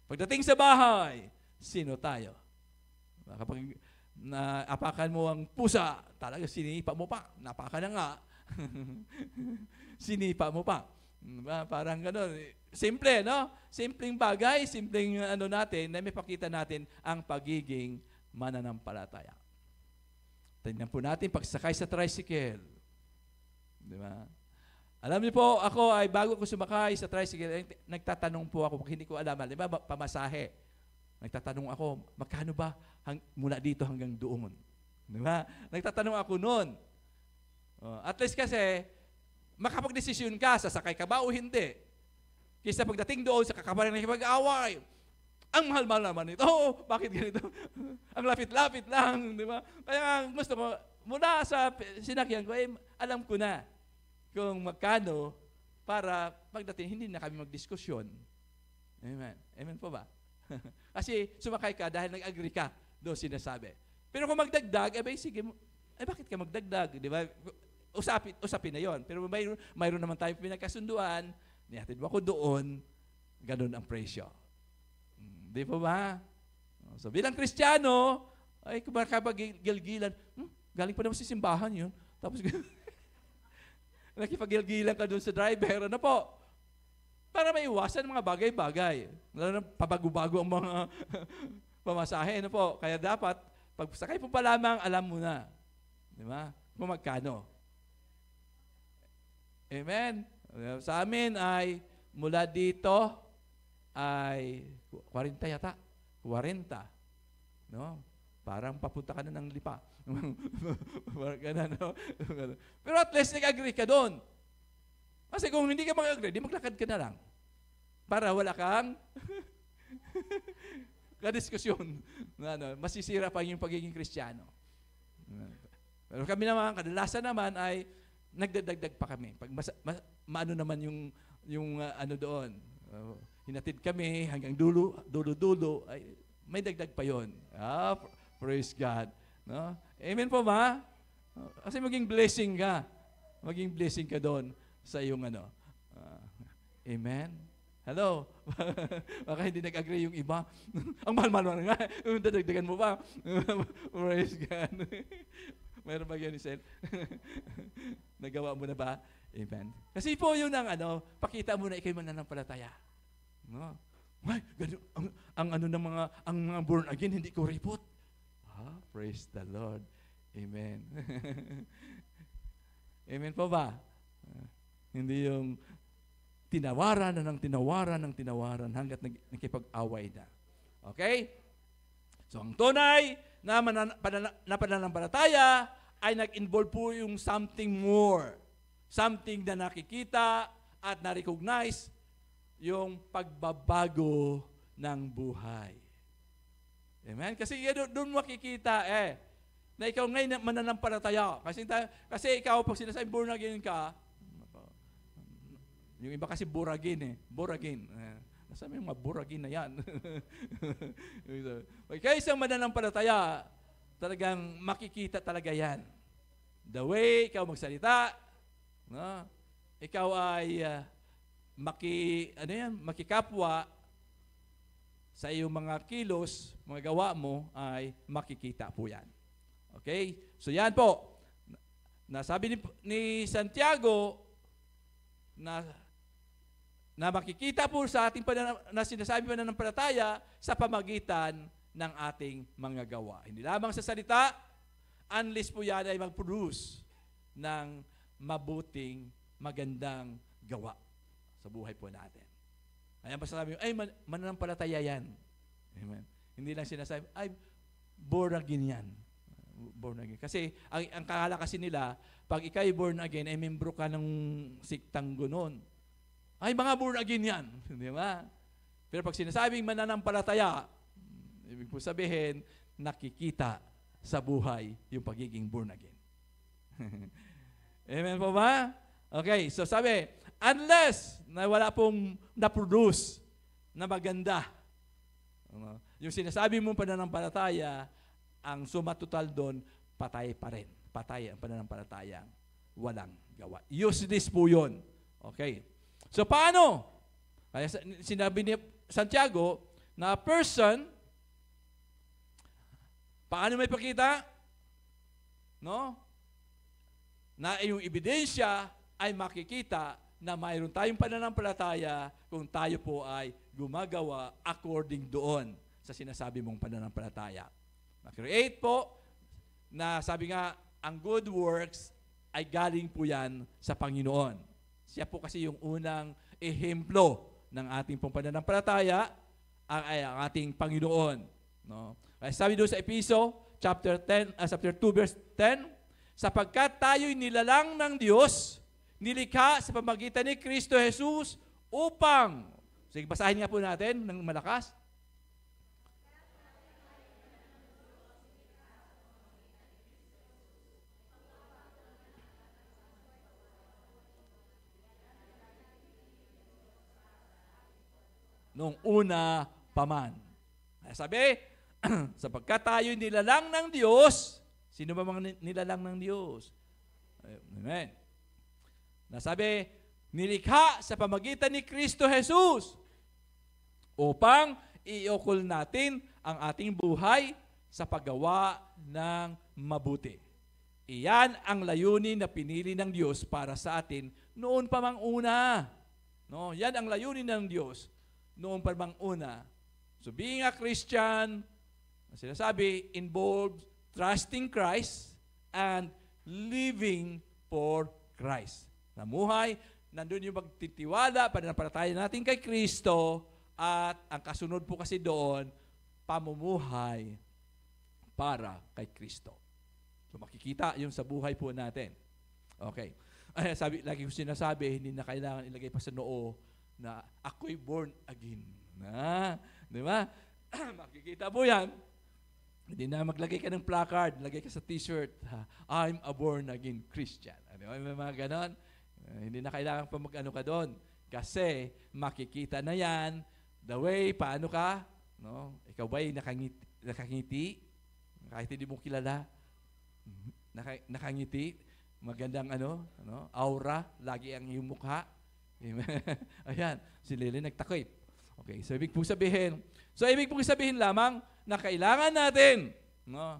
Pagdating sa bahay, sino tayo? Kapag naapakan mo ang pusa, talaga sinipa mo pa. Napakan na nga. Sinipa mo pa. Parang gano'n. Simple, no? Simpleng bagay, simpleng natin, na may pakita natin ang pagiging mananampalataya. Tingnan po natin, pagsakay sa tricycle. Di ba? Alam niyo po, ako ay bago ko sumakay sa tricycle, nagtatanong po ako, hindi ko alam, di ba, pamasahe. Nagtatanong ako, magkano ba mula dito hanggang doon? Di ba? Nagtatanong ako noon. At least kasi, makapag-desisyon ka, sasakay ka ba o hindi? Kaysa pagdating doon, sa kakabaran ng kipag-away, ang mahal-mahal naman ito. Oh, bakit ganito? Ang lapit-lapit lang, di ba? Kaya gusto ko, mula sa sinakyan ko, alam ko na kung magkano para pagdating, hindi na kami magdiskusyon. Amen. Amen po ba? Kasi sumakay ka dahil nag-agree ka doon sinasabi. Pero kung magdagdag, sige, bakit ka magdagdag? Di ba? Usapin na yon. Pero mayroon naman tayong pinagkasunduan, nihatid mo ako doon, ganun ang presyo. Di po ba? So bilang Kristiyano, ay kapag-gilgilan, galing pa naman sa simbahan yun. Tapos nakipag-gilgilan ka doon sa driver, ano po? Para maiwasan mga bagay-bagay. Lalo na pabago-bago ang mga pamasahe, ano po? Kaya dapat, pag sakay po pa lamang, alam mo na. Di ba? Kung magkano. Amen? Sa amin ay, mula dito, ay 40 yata. 40. No? Parang papunta ka na ng Lipa. Ganun, no? Pero at least nag-agree ka doon. Kasi kung hindi ka mag-agree, di maglakad ka na lang. Para wala kang kadiskusyon. Masisira pa yung pagiging Kristiyano. Pero kami naman, kadalasan naman ay nagdadagdag pa kami. Pag maano naman yung ano doon. Hinatid kami hanggang dulo, ay may dagdag pa yon. Praise God. No? Amen po ba? Kasi maging blessing ka. Maging blessing ka doon sa iyong amen? Hello? Baka hindi nag-agree yung iba. Ang mahal-mahal nga. Dadagdagan mo pa. Praise God. Mayroon ba yan, Isel? Nagawa mo na ba? Amen. Kasi po yun ang pakita mo na ikay mananampalataya. No? Ay, ganun, ang mga born again, hindi ko report. Praise the Lord. Amen. Amen po ba? Hindi yung tinawaran hanggat nakipag-away na. Okay? So, ang tunay na pananampalataya ay nag-involve po yung something more. Something na nakikita at na-recognize yung pagbabago ng buhay. Amen? Kasi doon makikita na ikaw ngayon mananampalataya. Kasi ikaw, pag sinasabi born again ka, yung iba kasi buragin Buragin. Nasabi yung mga buragin na yan. Kaya isang mananampalataya, talagang makikita talaga yan. The way ikaw magsalita, No? Ikaw ay makikapwa sa iyong mga kilos, mga gawa mo, ay makikita po yan. Okay? So yan po. Nasabi ni Santiago na makikita po sa ating na sinasabi pananampalataya sa pamagitan ng ating mga gawa. Hindi lamang sa salita, unless po yan ay mag-produce ng mabuting, magandang gawa sa buhay po natin. Ayan, basta sabi, ay, mananampalataya yan. Amen. Hindi lang sinasabi, ay, born again yan. Born again. Kasi, ang kakala kasi nila, pag ikay born again, ay membro ka ng siktang gunon. Ay, mga born again yan. Di ba? Pero pag sinasabing mananampalataya, ibig po sabihin, nakikita sa buhay yung pagiging born again. Amen po ba? Okay, so sabi, unless na wala pong na-produce na maganda, yung sinasabi mong pananampalataya, ang sumatotal doon, patay pa rin. Patay ang pananampalataya, walang gawa. Useless po yun. Okay. So paano? Kaya sinabi ni Santiago na a person, paano may pakita? No? Na yung ebidensya ay makikita na mayroon tayong pananampalataya kung tayo po ay gumagawa according doon sa sinasabi mong pananampalataya. Na-create po na sabi nga, ang good works ay galing po yan sa Panginoon. Siya po kasi yung unang ehemplo ng ating pong pananampalataya ay ang ating Panginoon. No? Kaya sabi doon sa Episo, chapter 2, verse 10, sapagkat tayo'y nilalang ng Diyos, nilikha sa pamagitan ni Kristo Jesus upang, sige, basahin nga po natin ng malakas. Noong una pa man. Sabi, sapagkat tayo'y nilalang ng Diyos, sino ba mga nilalang ng Diyos? Amen. Nasabi, nilikha sa pamagitan ni Kristo Jesus upang iukol natin ang ating buhay sa paggawa ng mabuti. Iyan ang layunin na pinili ng Diyos para sa atin noon pa mang una. No, yan ang layunin ng Diyos noon pa mang una. So being a Christian, sinasabi, involves trusting Christ and living for Christ. Namuhay, nandun yung magtitiwala, pananampalataya natin kay Kristo, at ang kasunod po kasi doon, pamumuhay para kay Kristo. So makikita yung sa buhay po natin. Okay. Sabi, lagi ko sinasabi, hindi na kailangan ilagay pa sa noo na ako'y born again. Di ba? Makikita po yan. Hindi na maglagay ka ng placard, lagay ka sa t-shirt, I'm a born again Christian. Ano, may mga ganon. Hindi na kailangan pa mag-ano ka doon. Kasi makikita na yan, the way, paano ka, no? Ikaw ba'y nakangiti? Kahit hindi mo kilala, nakangiti, magandang aura, lagi ang iyong mukha. Ayan, si Lily nagtakip. Okay, so ibig pong sabihin lamang na kailangan natin, no,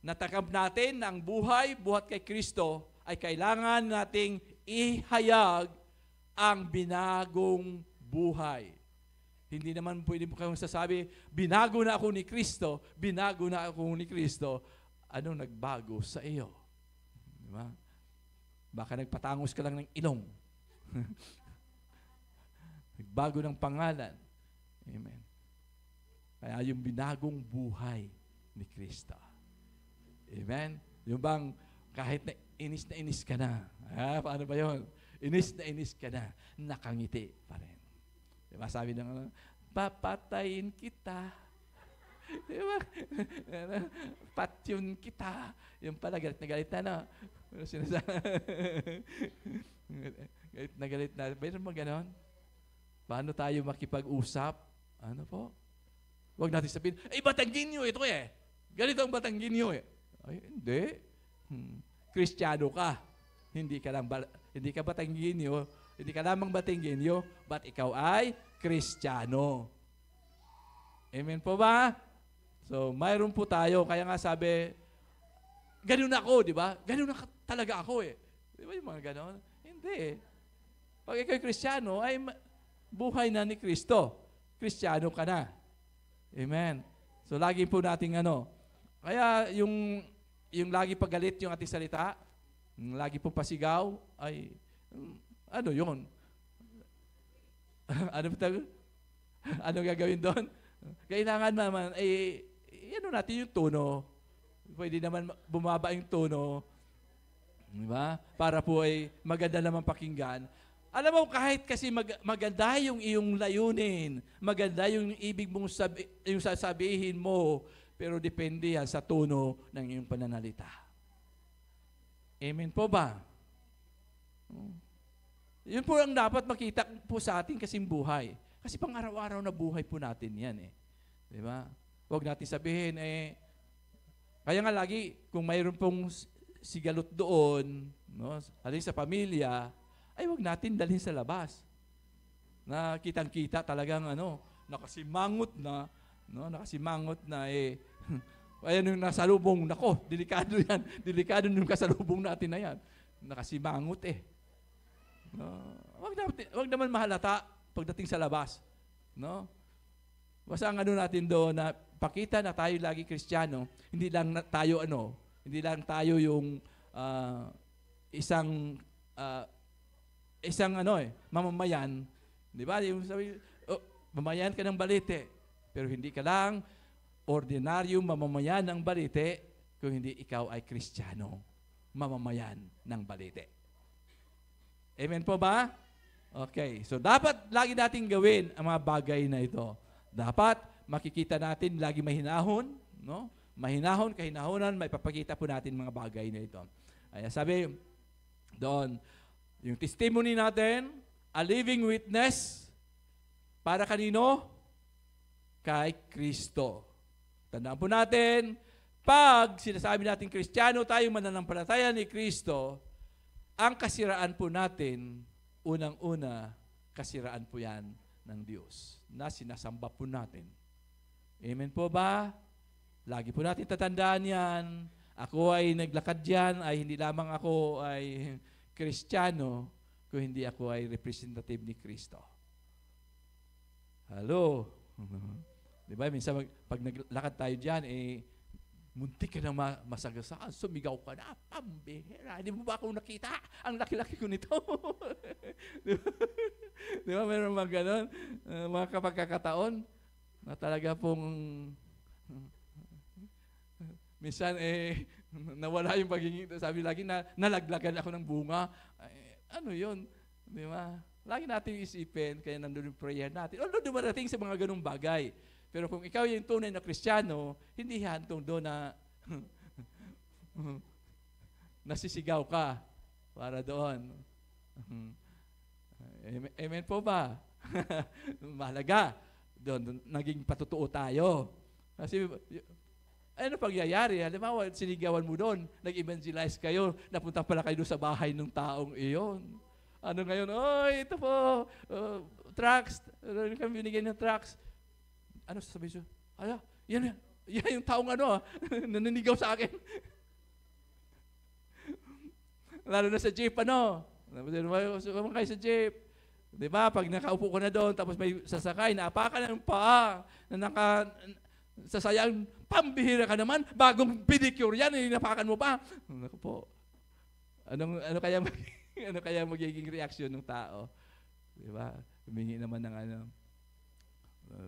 natakam natin na ang buhat kay Kristo ay kailangan nating ihayag ang binagong buhay. Hindi naman pwede mo kayong sasabi, binago na ako ni Kristo, Anong nagbago sa iyo? Diba? Baka nagpatangos ka lang ng ilong. Nagbago ng pangalan. Amen. Kaya yung binagong buhay ni Kristo. Amen? Yung bang kahit na inis ka na. Paano ba yun? Inis ka na. Nakangiti pa rin. Diba? Sabi ng papatayin kita. Diba? Patyun kita. Yung pala, galit na. Galit na. Mayroon mo ganon? Paano tayo makipag-usap? Ano po? Huwag natin sabihin, Batanggenyo ito eh. Ganito ang Batanggenyo eh. Ay, hindi. Kristiyano ka. hindi ka Batanggenyo, hindi ka lamang Batanggenyo, but ikaw ay Kristiyano. Amen po ba? So, mayroon po tayo, kaya nga sabi, ganun ako, di ba? Ganun na talaga ako eh. Di ba yung mga ganon? Hindi. Pag ikaw ay Kristiyano, ay buhay na ni Kristo. Kristiyano ka na. Amen. So, lagi po nating kaya yung lagi pagalit yung ating salita, yung lagi po pasigaw, ay, ano yun? Ano gagawin doon? Kailangan naman, natin yung tono. Pwede naman bumaba yung tono. Diba? Para po ay maganda naman pakinggan. Alam mo, kahit kasi maganda yung iyong layunin, maganda yung ibig mong yung sasabihin mo, pero depende yan sa tono ng iyong pananalita. Amen po ba? Yun po ang dapat makita po sa ating kasing buhay. Kasi pang araw-araw na buhay po natin yan eh. Di ba? Huwag natin sabihin kaya nga lagi, kung mayroon pong sigalot doon, halin sa pamilya, ay huwag natin dalhin sa labas. Na kitang-kita talagang nakasimangot na, ayan yung nasalubong, delikado yan. Delikado yung kasalubong natin na yan. Nakasimangot Huwag naman mahalata pagdating sa labas. Basta ang natin doon na pakita na tayo lagi Kristiyano, hindi lang tayo yung isang mamamayan, di ba? Yung sabi, mamamayan ka ng Balite, pero hindi ka lang ordinaryong mamamayan ng Balite kung hindi ikaw ay Kristiyano, mamamayan ng Balite. Amen po ba? Okay, so dapat lagi nating gawin ang mga bagay na ito. Dapat makikita natin lagi mahinahon, mahinahon, kahinahonan, may papakita po natin mga bagay na ito. Ay, sabi doon, yung testimony natin, a living witness, para kanino? Kay Kristo. Tandaan po natin, pag sinasabi natin Kristiyano tayo, mananampalataya ni Kristo, ang kasiraan po natin, unang-una, kasiraan po yan ng Diyos na sinasamba po natin. Amen po ba? Lagi po natin tatandaan yan. Ako ay naglakad yan, ay hindi lamang ako ay Kristiyano, kung hindi ako ay representative ni Kristo. Hello? Diba? Minsan pag naglakad tayo dyan, muntik ka na masagasaan, sumigaw ka na, pambihira. Hindi mo ba ako nakita? Ang laki-laki ko nito. Di ba? Meron mga ganon, mga kapagkakataon, na talaga pong, minsan nawala yung pagiging, sabi lagi na, nalaglagan ako ng bunga. Ano yun? Di ba? Lagi natin isipin, kaya nandun yung prayer natin. Although dumarating sa mga ganung bagay, pero kung ikaw yung tunay na Kristiyano, hindi hantong doon na nasisigaw ka para doon. Amen po ba? Mahalaga. Doon, naging patutuo tayo. Kasi, ano pagyayari? Halimbawa, sinigawan mo doon, nag-evangelize kayo, napunta pala kayo doon sa bahay ng taong iyon. Ano ngayon? Ito po, trucks. Kami binigyan ng trucks. Ano sasabihin siya? Yan yung taong naninigaw sa akin. Lalo na sa jeep, Sumaman kayo sa jeep. Diba? Pag nakaupo ko na doon, tapos may sasakay, naapakan ng paa, na sasayang, pambihira ka naman, bagong pedicure yan, inapakan mo pa. Naku po. Ano kaya magiging reaksyon ng tao? Diba? Humingi naman ng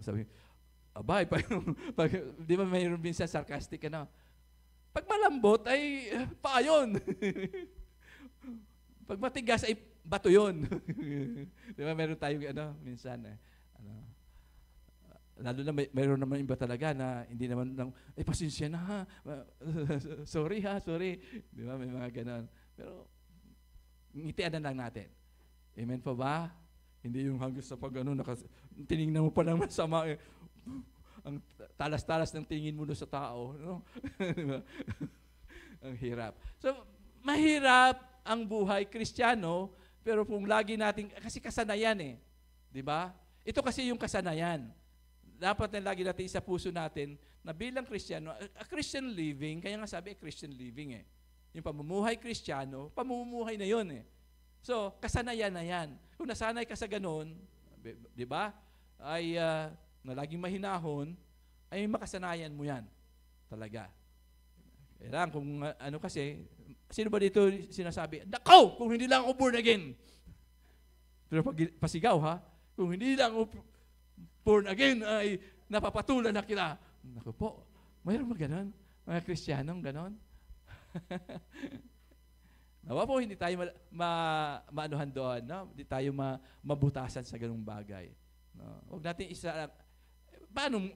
sabi, abay, di ba mayroon minsan sarcastic pag malambot ay paayon. Pag matigas ay bato yun. Di ba meron tayong minsan lalo na mayroon naman iba talaga na hindi naman pasensya na ha. Sorry. Di ba may mga ganon. Pero ngitian na lang natin. Amen po ba? Hindi yung hanggang sa pag tinignan mo pa ng masama ang talas-talas ng tingin mo sa tao. Ang hirap. So, mahirap ang buhay Kristiyano, pero kung lagi natin, kasi kasanayan eh. Di ba? Ito kasi yung kasanayan. Dapat na lagi natin sa puso natin na bilang Kristiyano, a Christian living, kaya nga sabi, Christian living eh. Yung pamumuhay Kristiyano, pamumuhay na yun eh. So, kasanayan na yan. Kung nasanay ka sa ganun, di ba, ay na laging mahinahon, ay makasanayan mo yan. Talaga. Kailangan kung ano kasi, sino ba dito sinasabi, nakaw, kung hindi lang ako born again. Pero pasigaw ha, kung hindi lang ako born again, ay napapatulan na kita. Naku po, mayroon ba ganon? Mga Kristiyanong ganon? Nawa po, hindi tayo maanuhan doon, no? Hindi tayo mabutasan sa ganung bagay. No? Huwag natin paano,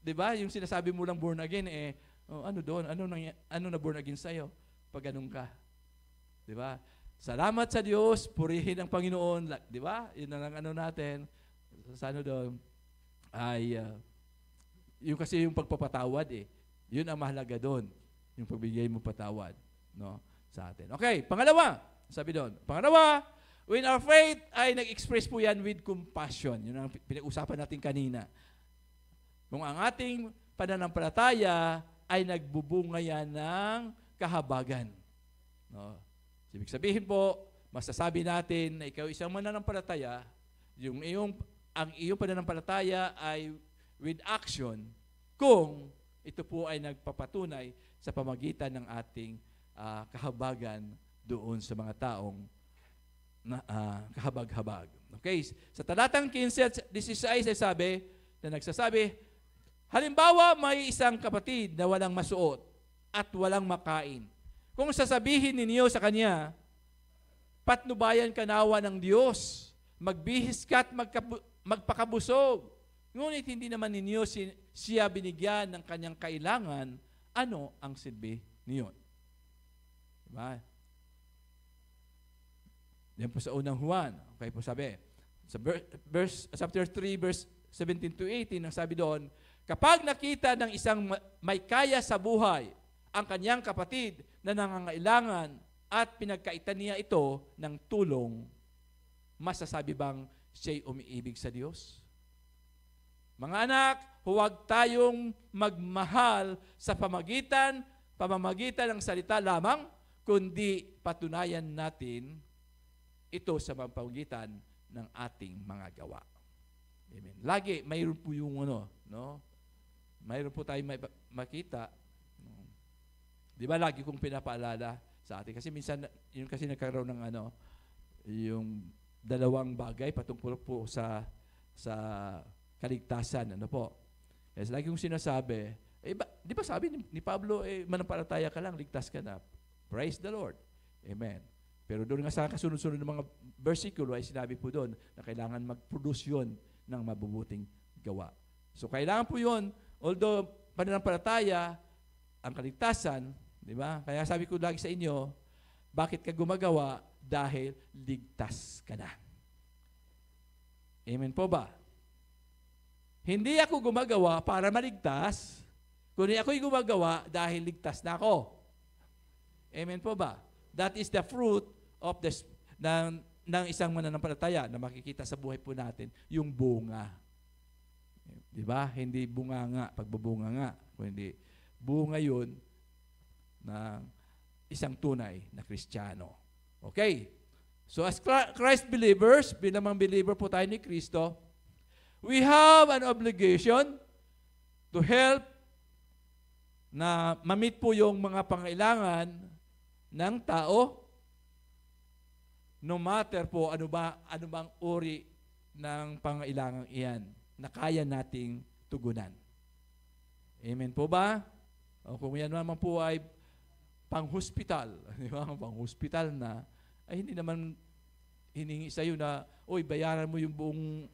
di ba, yung sinasabi mo lang born again, ano doon, ano na born again sa'yo, pag ganun ka. Di ba? Salamat sa Diyos, purihin ang Panginoon, di ba? Yun na lang ano natin, sa ano doon, ay, yung kasi yung pagpapatawad yun ang mahalaga doon, yung pagbigay mo patawad, no? Sa atin. Okay, pangalawa, sabi doon. Pangalawa, when our faith ay nag-express po yan with compassion. Yun ang pinag-usapan natin kanina. Kung ang ating pananampalataya ay nagbubunga yan ng kahabagan. No? Ibig sabihin po, masasabi natin na ikaw isang mananampalataya, ang iyong pananampalataya ay with action kung ito po ay nagpapatunay sa pamagitan ng ating kahabagan doon sa mga taong kahabag-habag. Okay? Sa talatang 15, 16 ay sabi, na nagsasabi, halimbawa may isang kapatid na walang masuot at walang makain. Kung sasabihin ninyo sa kanya, patnubayan ka nawa ng Diyos, magbihis ka at magpakabusog. Ngunit hindi naman ninyo siya binigyan ng kanyang kailangan, ano ang silbi niyon? Diba? Yan po sa unang Juan. Okay po sabi. Sa chapter 3, verse 17 to 18, ang sabi doon, kapag nakita ng isang may kaya sa buhay ang kanyang kapatid na nangangailangan at pinagkaitan niya ito ng tulong, masasabi bang siya'y umiibig sa Diyos? Mga anak, huwag tayong magmahal sa pamamagitan ng salita lamang, kundi patunayan natin ito sa pamamagitan ng ating mga gawa. Amen. Lagi, mayroon po yung no? Mayroon po tayong makita. No? Di ba lagi kong pinapaalala sa atin? Kasi minsan, yun kasi nagkaroon ng yung dalawang bagay patungkol po sa kaligtasan. Ano po? Yes, lagi kong sinasabi, di ba sabi ni Pablo, manampalataya ka lang, ligtas ka na. Praise the Lord. Amen. Pero doon nga sa kasunod-sunod ng mga versikulo ay sinabi po doon na kailangan mag-produce yun ng mabubuting gawa. So kailangan po yun, although pananampalataya, ang kaligtasan, di ba? Kaya sabi ko lagi sa inyo, bakit ka gumagawa? Dahil ligtas ka na. Amen po ba? Hindi ako gumagawa para maligtas, kundi ako'y gumagawa dahil ligtas na ako. Amen po ba? That is the fruit of ng isang mananampalataya na makikita sa buhay po natin, yung bunga. Di ba? Hindi bunganga, pagbubunga nga, kundi bunga yun ng isang tunay na Kristiyano. Okay? So as Christ believers, bilang mga believer po tayo ni Kristo, we have an obligation to help na ma-meet po yung mga pangailangan ng tao, no matter po ano bang uri ng pangailangan iyan na kaya nating tugunan. Amen po ba? O kung yan naman po ay pang-hospital, di ba? Pang-hospital na, ay hindi naman hiningi sa'yo na, oy, bayaran mo yung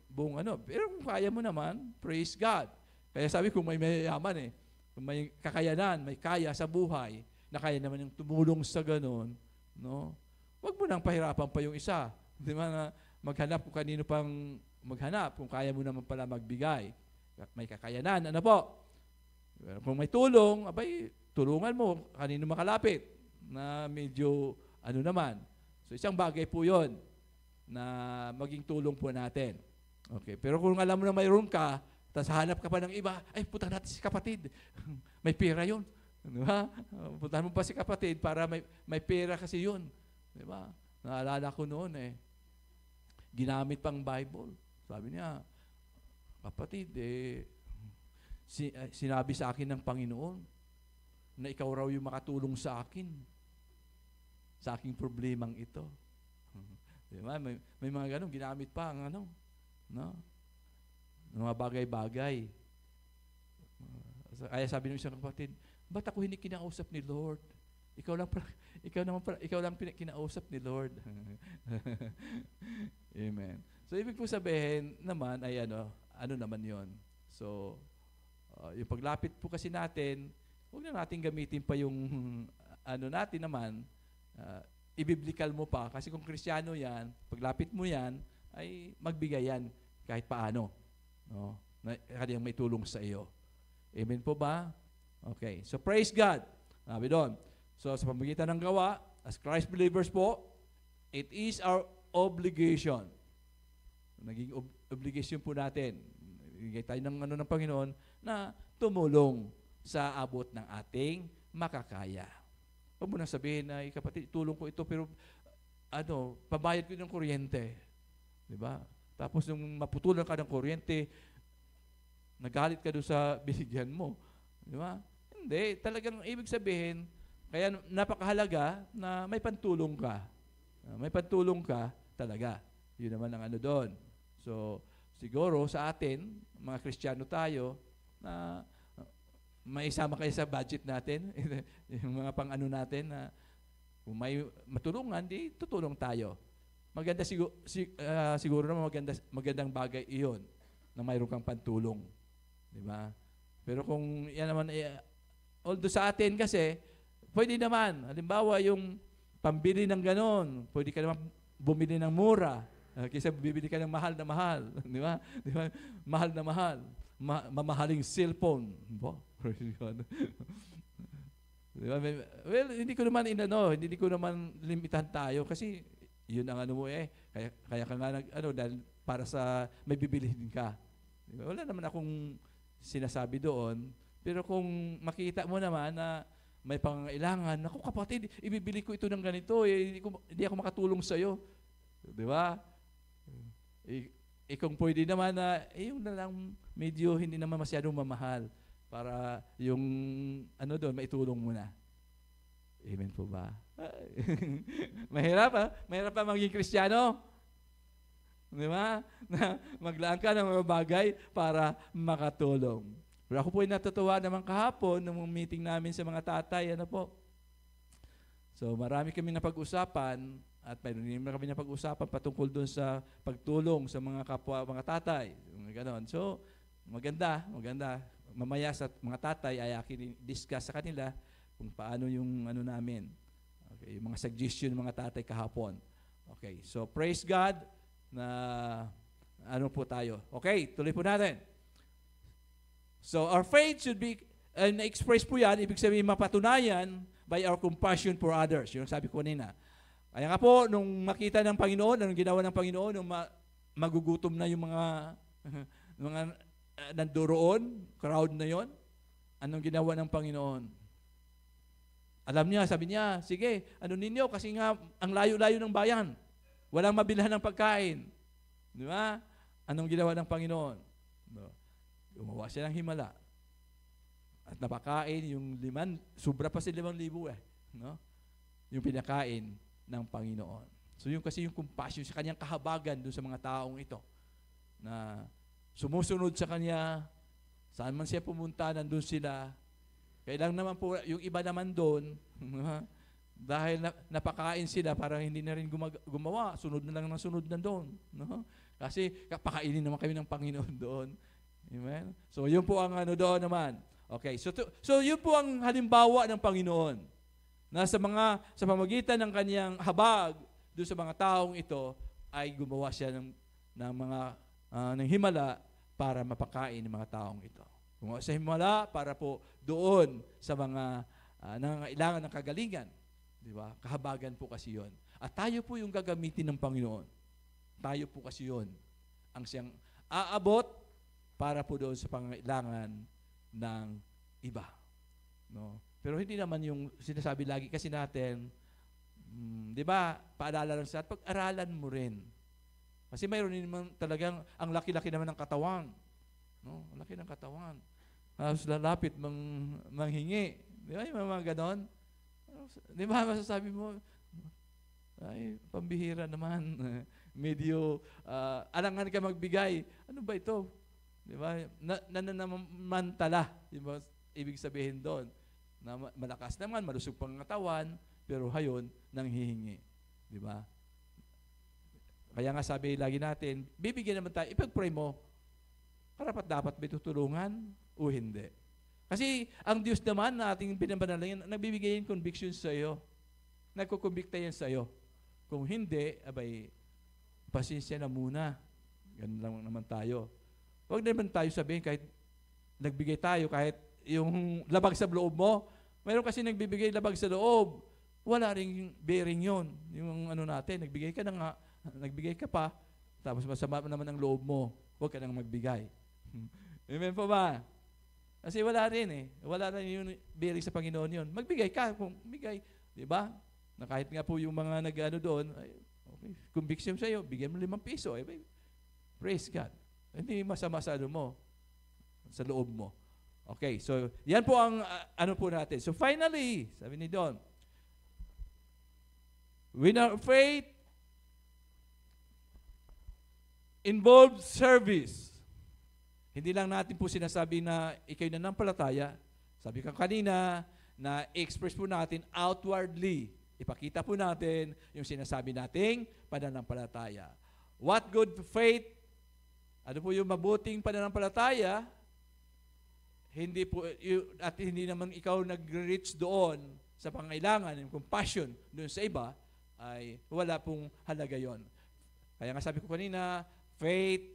buong ano. Pero kung kaya mo naman, praise God. Kaya sabi kung may mayaman kung may kakayanan, may kaya sa buhay, na kaya naman yung tumulong sa ganun, no? Huwag mo nang pahirapan pa yung isa. Di ba na maghanap kung kanino pang maghanap, kung kaya mo naman pala magbigay. May kakayanan, ano po? Kung may tulong, abay, tulungan mo kanino makalapit na medyo ano naman. So isang bagay po yon na maging tulong po natin. Okay, pero kung alam mo na mayroon ka, tapos hanap ka pa ng iba, ay punta natin si kapatid. May pera yun. Di ba? Puntahan mo pa si kapatid para may pera kasi yun. Di ba? Naalala ko noon ginamit pang Bible. Sabi niya, kapatid, sinabi sa akin ng Panginoon na ikaw raw yung makatulong sa akin sa aking problemang ito. Diba? May mga ganun, ginamit pa ang no? Mga bagay-bagay. Kaya sabi ng isang kapatid, ba't ako hindi kinausap ni Lord? Ikaw lang kinausap ni Lord. Amen. So, ibig po sabihin naman ay ano naman yon. So, yung paglapit po kasi natin, huwag na natin gamitin pa yung natin naman, i-biblical mo pa. Kasi kung Kristiyano yan, paglapit mo yan, ay magbigay yan kahit paano. No? Kanyang may tulong sa iyo. Amen po ba? Okay. So, praise God. Sabi doon. So, sa pamamagitan ng gawa, as Christ believers po, it is our obligation. Naging obligation po natin. Ibigay tayo ng Panginoon na tumulong sa abot ng ating makakaya. Huwag mo na sabihin na, kapatid, tulong ko ito, pero pabayad ko ng kuryente. Diba? Tapos nung maputulan ka ng kuryente, nagalit ka doon sa binigyan mo. Diba? Hindi. Talagang ibig sabihin, kaya napakahalaga na may pantulong ka. May pantulong ka talaga. Yun naman ang doon. So, siguro sa atin, mga Kristiyano tayo, na may isama kayo sa budget natin, yung mga natin na kung may matulungan, di tutulong tayo. Maganda siguro naman magandang bagay iyon na mayroon kang pantulong. Di ba? Pero kung yan naman, although sa atin kasi, pwede naman. Halimbawa, yung pambili ng ganon, pwede ka naman bumili ng mura. Kaysa bibili ka ng mahal na mahal. Di ba? Di ba? Mahal na mahal. Mamahaling cellphone. Diba? Well, hindi ko naman hindi ko naman limitahan tayo kasi yun ang kaya ka nga dahil para sa may bibilihin ka. Diba? Wala naman akong sinasabi doon, pero kung makita mo naman na may pangangailangan, naku kapatid, ibibili ko ito ng ganito, hindi ako makatulong sa iyo. Di ba? Kung pwede naman na, yung na lang medyo hindi naman masyadong mamahal para yung doon, maitulong mo na. Amen po ba? Mahirap Mahirap pa maging Kristiyano. Di ba? Na maglaan ka ng mga bagay para makatulong. Pero ako po ay natutuwa naman kahapon nung meeting namin sa mga tatay. So marami kami napag-usapan at mayroon kami napag-usapan patungkol doon sa pagtulong sa mga kapwa, mga tatay. Ganon. So maganda. Mamaya sa mga tatay ay akin discuss sa kanila kung paano yung namin. Okay, yung mga suggestion ng mga tatay kahapon. Okay, so praise God na po tayo. Okay, tuloy po natin. So our faith should be, na-express po yan, ibig sabihin mapatunayan by our compassion for others. Yung sabi ko kanina. Kaya nga po, nung makita ng Panginoon, anong ginawa ng Panginoon, nung magugutom na yung mga nandoon, crowd na yon, anong ginawa ng Panginoon? Alam niya, sabi niya, sige, ninyo, kasi nga, ang layo-layo ng bayan. Walang mabilhan ng pagkain. Di ba? Anong ginawa ng Panginoon? Gumawa siya ng himala. At napakain yung sobra pa sa 5,000 no? Yung pinakain ng Panginoon. So yung kasi yung compassion sa kanyang kahabagan doon sa mga taong ito na sumusunod sa kanya, saan man siya pumunta, nandun sila. Kailang naman po, yung iba naman doon, dahil napakain sila, parang hindi na rin gumawa, sunod na lang ng sunod na doon. No? Kasi pakainin naman kami ng Panginoon doon. Amen? So yun po ang doon naman. Okay, so yun po ang halimbawa ng Panginoon na sa pamagitan ng kanyang habag doon sa mga taong ito ay gumawa siya ng himala para mapakain ng mga taong ito. Gumawa sa himala para po doon sa mga nangangailangan ng kagalingan. Di ba? Kahabagan po kasi yon. At tayo po yung gagamitin ng Panginoon. Tayo po kasi yon ang siyang aabot para po doon sa pangailangan ng iba. No? Pero hindi naman yung sinasabi lagi kasi natin, di ba, paalala lang sa atin, pag-aralan mo rin. Kasi mayroon din naman talagang, ang laki-laki naman ng katawan. No? Ang laki ng katawan. Lalapit manghingi. Di ba, yung mga ganon? Di ba, masasabi mo, ay, pambihira naman. Medyo, alangan ka magbigay. Ano ba ito? Di ba? Nananamantala. Di ba? Ibig sabihin doon, na malakas naman, malusog pang katawan, pero hayon, nanghihingi. Di ba? Kaya nga sabi lagi natin, bibigyan naman tayo, ipag-pray mo, karapat dapat ba tutulungan o hindi? Kasi ang Diyos naman na ating pinabanalangin, nagbibigay yung conviction sa iyo. Nagkukumbikta yan sa iyo. Kung hindi, abay, pasensya na muna. Ganun lang naman tayo. Huwag naman tayo sabihin kahit nagbigay tayo, kahit yung labag sa loob mo, mayroon kasi nagbibigay labag sa loob. Wala ring bearing yon. Yung ano natin, nagbigay ka na nga, nagbigay ka pa, tapos masama naman ang loob mo, huwag ka nang magbigay. Amen po ba? Kasi wala rin eh. Wala rin yung bearing sa Panginoon yun. Magbigay ka, kung bigay, di ba? Na kahit nga po yung mga nag-ano doon, ay, okay, conviction sa iyo, bigyan mo 5 piso. Eh, praise God. Hindi masama sa ano mo, sa loob mo. Okay, so yan po ang ano po natin. So finally, sabi ni Don, when our faith involves service, hindi lang natin po sinasabi na ikaw'y nanampalataya. Sabi ka kanina na express po natin outwardly. Ipakita po natin yung sinasabi nating pananampalataya. What good faith? Ano po yung mabuting pananampalataya? Hindi po, at hindi naman ikaw nag-reach doon sa pangailangan, yung compassion doon sa iba, ay wala pong halaga yon. Kaya nga sabi ko kanina, faith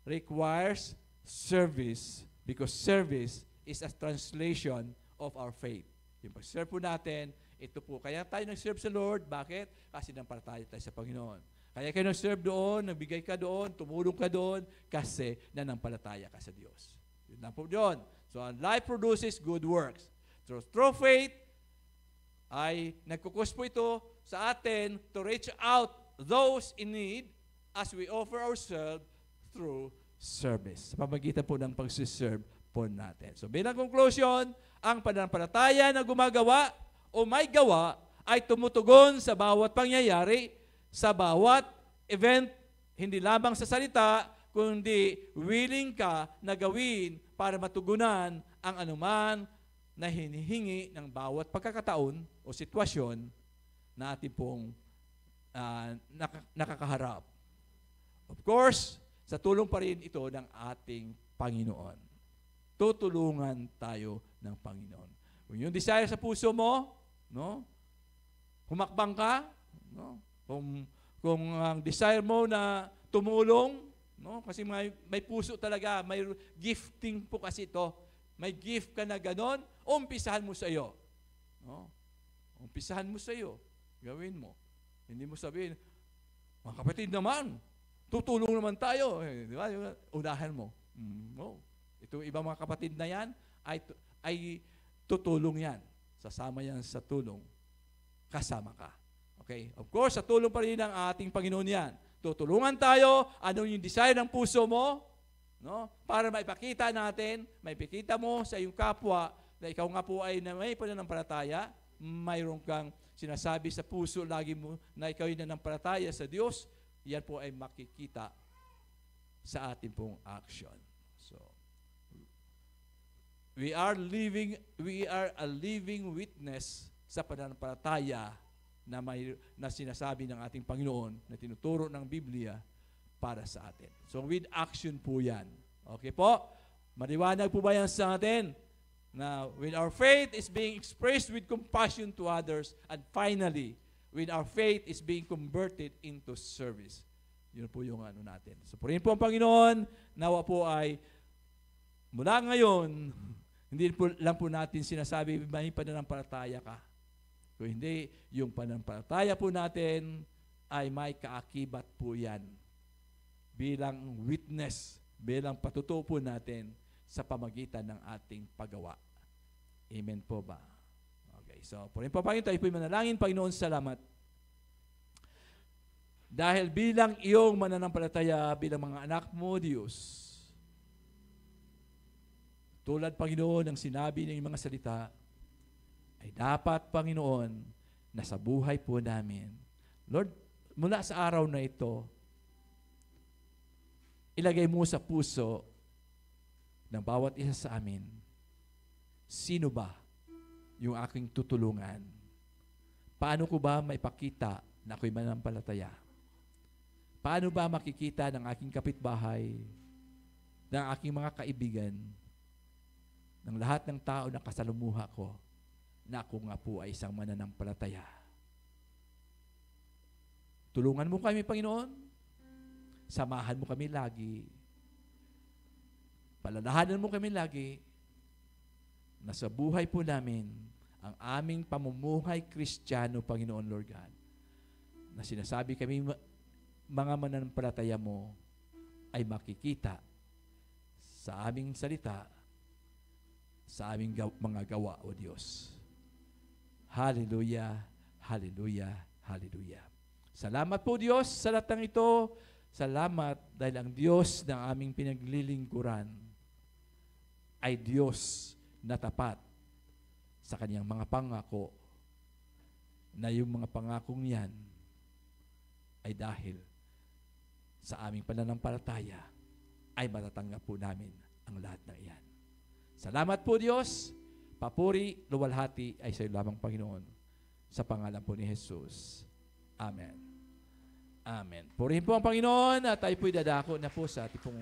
requires service because service is a translation of our faith. Yung pag-serve po natin, ito po. Kaya tayo nag-serve sa Lord. Bakit? Kasi nampalataya tayo sa Panginoon. Kaya kayo nag-serve doon, nagbigay ka doon, tumulong ka doon, kasi nanampalataya ka sa Diyos. Yun lang po doon. So, life produces good works. Through faith, ay nagkukus po ito sa atin to reach out those in need as we offer ourselves through service. Sa pamagitan po ng pag-serve po natin. So, bilang conclusion, ang pananampalataya na gumagawa o may gawa ay tumutugon sa bawat pangyayari, sa bawat event, hindi lamang sa salita, kundi willing ka na gawin para matugunan ang anuman na hinihingi ng bawat pagkakataon o sitwasyon na ating pong nakakaharap. Of course, sa tulong pa rin ito ng ating Panginoon. Tutulungan tayo ng Panginoon. Kung yung desire sa puso mo, no? Humakbang ka, no? Kung ang desire mo na tumulong, no? Kasi may puso talaga, may gifting po kasi ito. May gift ka na ganon, umpisahan mo sa iyo. No? Umpisahan mo sa iyo. Gawin mo. Hindi mo sabihin, mga kapatid naman, tutulong naman tayo. Eh, di ba? Unahan mo. No. Ito ibang mga kapatid na yan, ay tutulong yan. Sasama yan sa tulong. Kasama ka. Okay? Of course, sa tulong pa rin ng ating Panginoon yan. Tutulungan tayo, ano yung desire ng puso mo, no? Para maipakita natin, maipakita mo sa iyong kapwa na ikaw nga po ay na may pananampalataya, mayroon kang sinasabi sa puso lagi mo na ikaw ay nananampalataya sa Diyos, yan po ay makikita sa ating pong action. So, we are a living witness sa pananampalataya na sinasabi ng ating Panginoon na tinuturo ng Biblia para sa atin. So with action po yan. Okay po? Maliwanag po ba yan sa atin? Na when our faith is being expressed with compassion to others, and finally, when our faith is being converted into service. Yun po yung ano natin. So purihin po ang Panginoon, nawa po ay mula ngayon, hindi po lang po natin sinasabi, may pananampalataya ka. Kung hindi, yung pananampalataya po natin ay may kaakibat po yan bilang witness, bilang patutuo po natin sa pamagitan ng ating paggawa. Amen po ba? Okay, so purihin po Panginoon, tayo po'y manalangin. Panginoon, salamat. Dahil bilang iyong mananampalataya, bilang mga anak mo, Diyos, tulad, Panginoon, ng sinabi ng mga salita, ay dapat, Panginoon, na sa buhay po namin. Lord, mula sa araw na ito, ilagay mo sa puso ng bawat isa sa amin, sino ba yung aking tutulungan? Paano ko ba maipakita na ako'y mananampalataya? Paano ba makikita ng aking kapitbahay, ng aking mga kaibigan, ng lahat ng tao na kasalumuha ko, na ako nga po ay isang mananampalataya? Tulungan mo kami, Panginoon. Samahan mo kami lagi. Palalahanan mo kami lagi na sa buhay po namin, ang aming pamumuhay Kristiyano, Panginoon Lord God, na sinasabi kami mga mananampalataya mo ay makikita sa aming salita, sa aming mga gawa, O Diyos. Hallelujah, hallelujah, hallelujah. Salamat po Diyos sa lahat ng ito. Salamat dahil ang Diyos ng aming pinaglilingkuran ay Diyos na tapat sa Kanyang mga pangako, na yung mga pangakong yan ay dahil sa aming pananampalataya ay matatanggap po namin ang lahat ng iyan. Salamat po Diyos. Papuri, luwalhati ay sa iyo lamang, Panginoon. Sa pangalan po ni Jesus. Amen. Amen. Purihin po ang Panginoon at tayo po'y dadako na po sa ating pong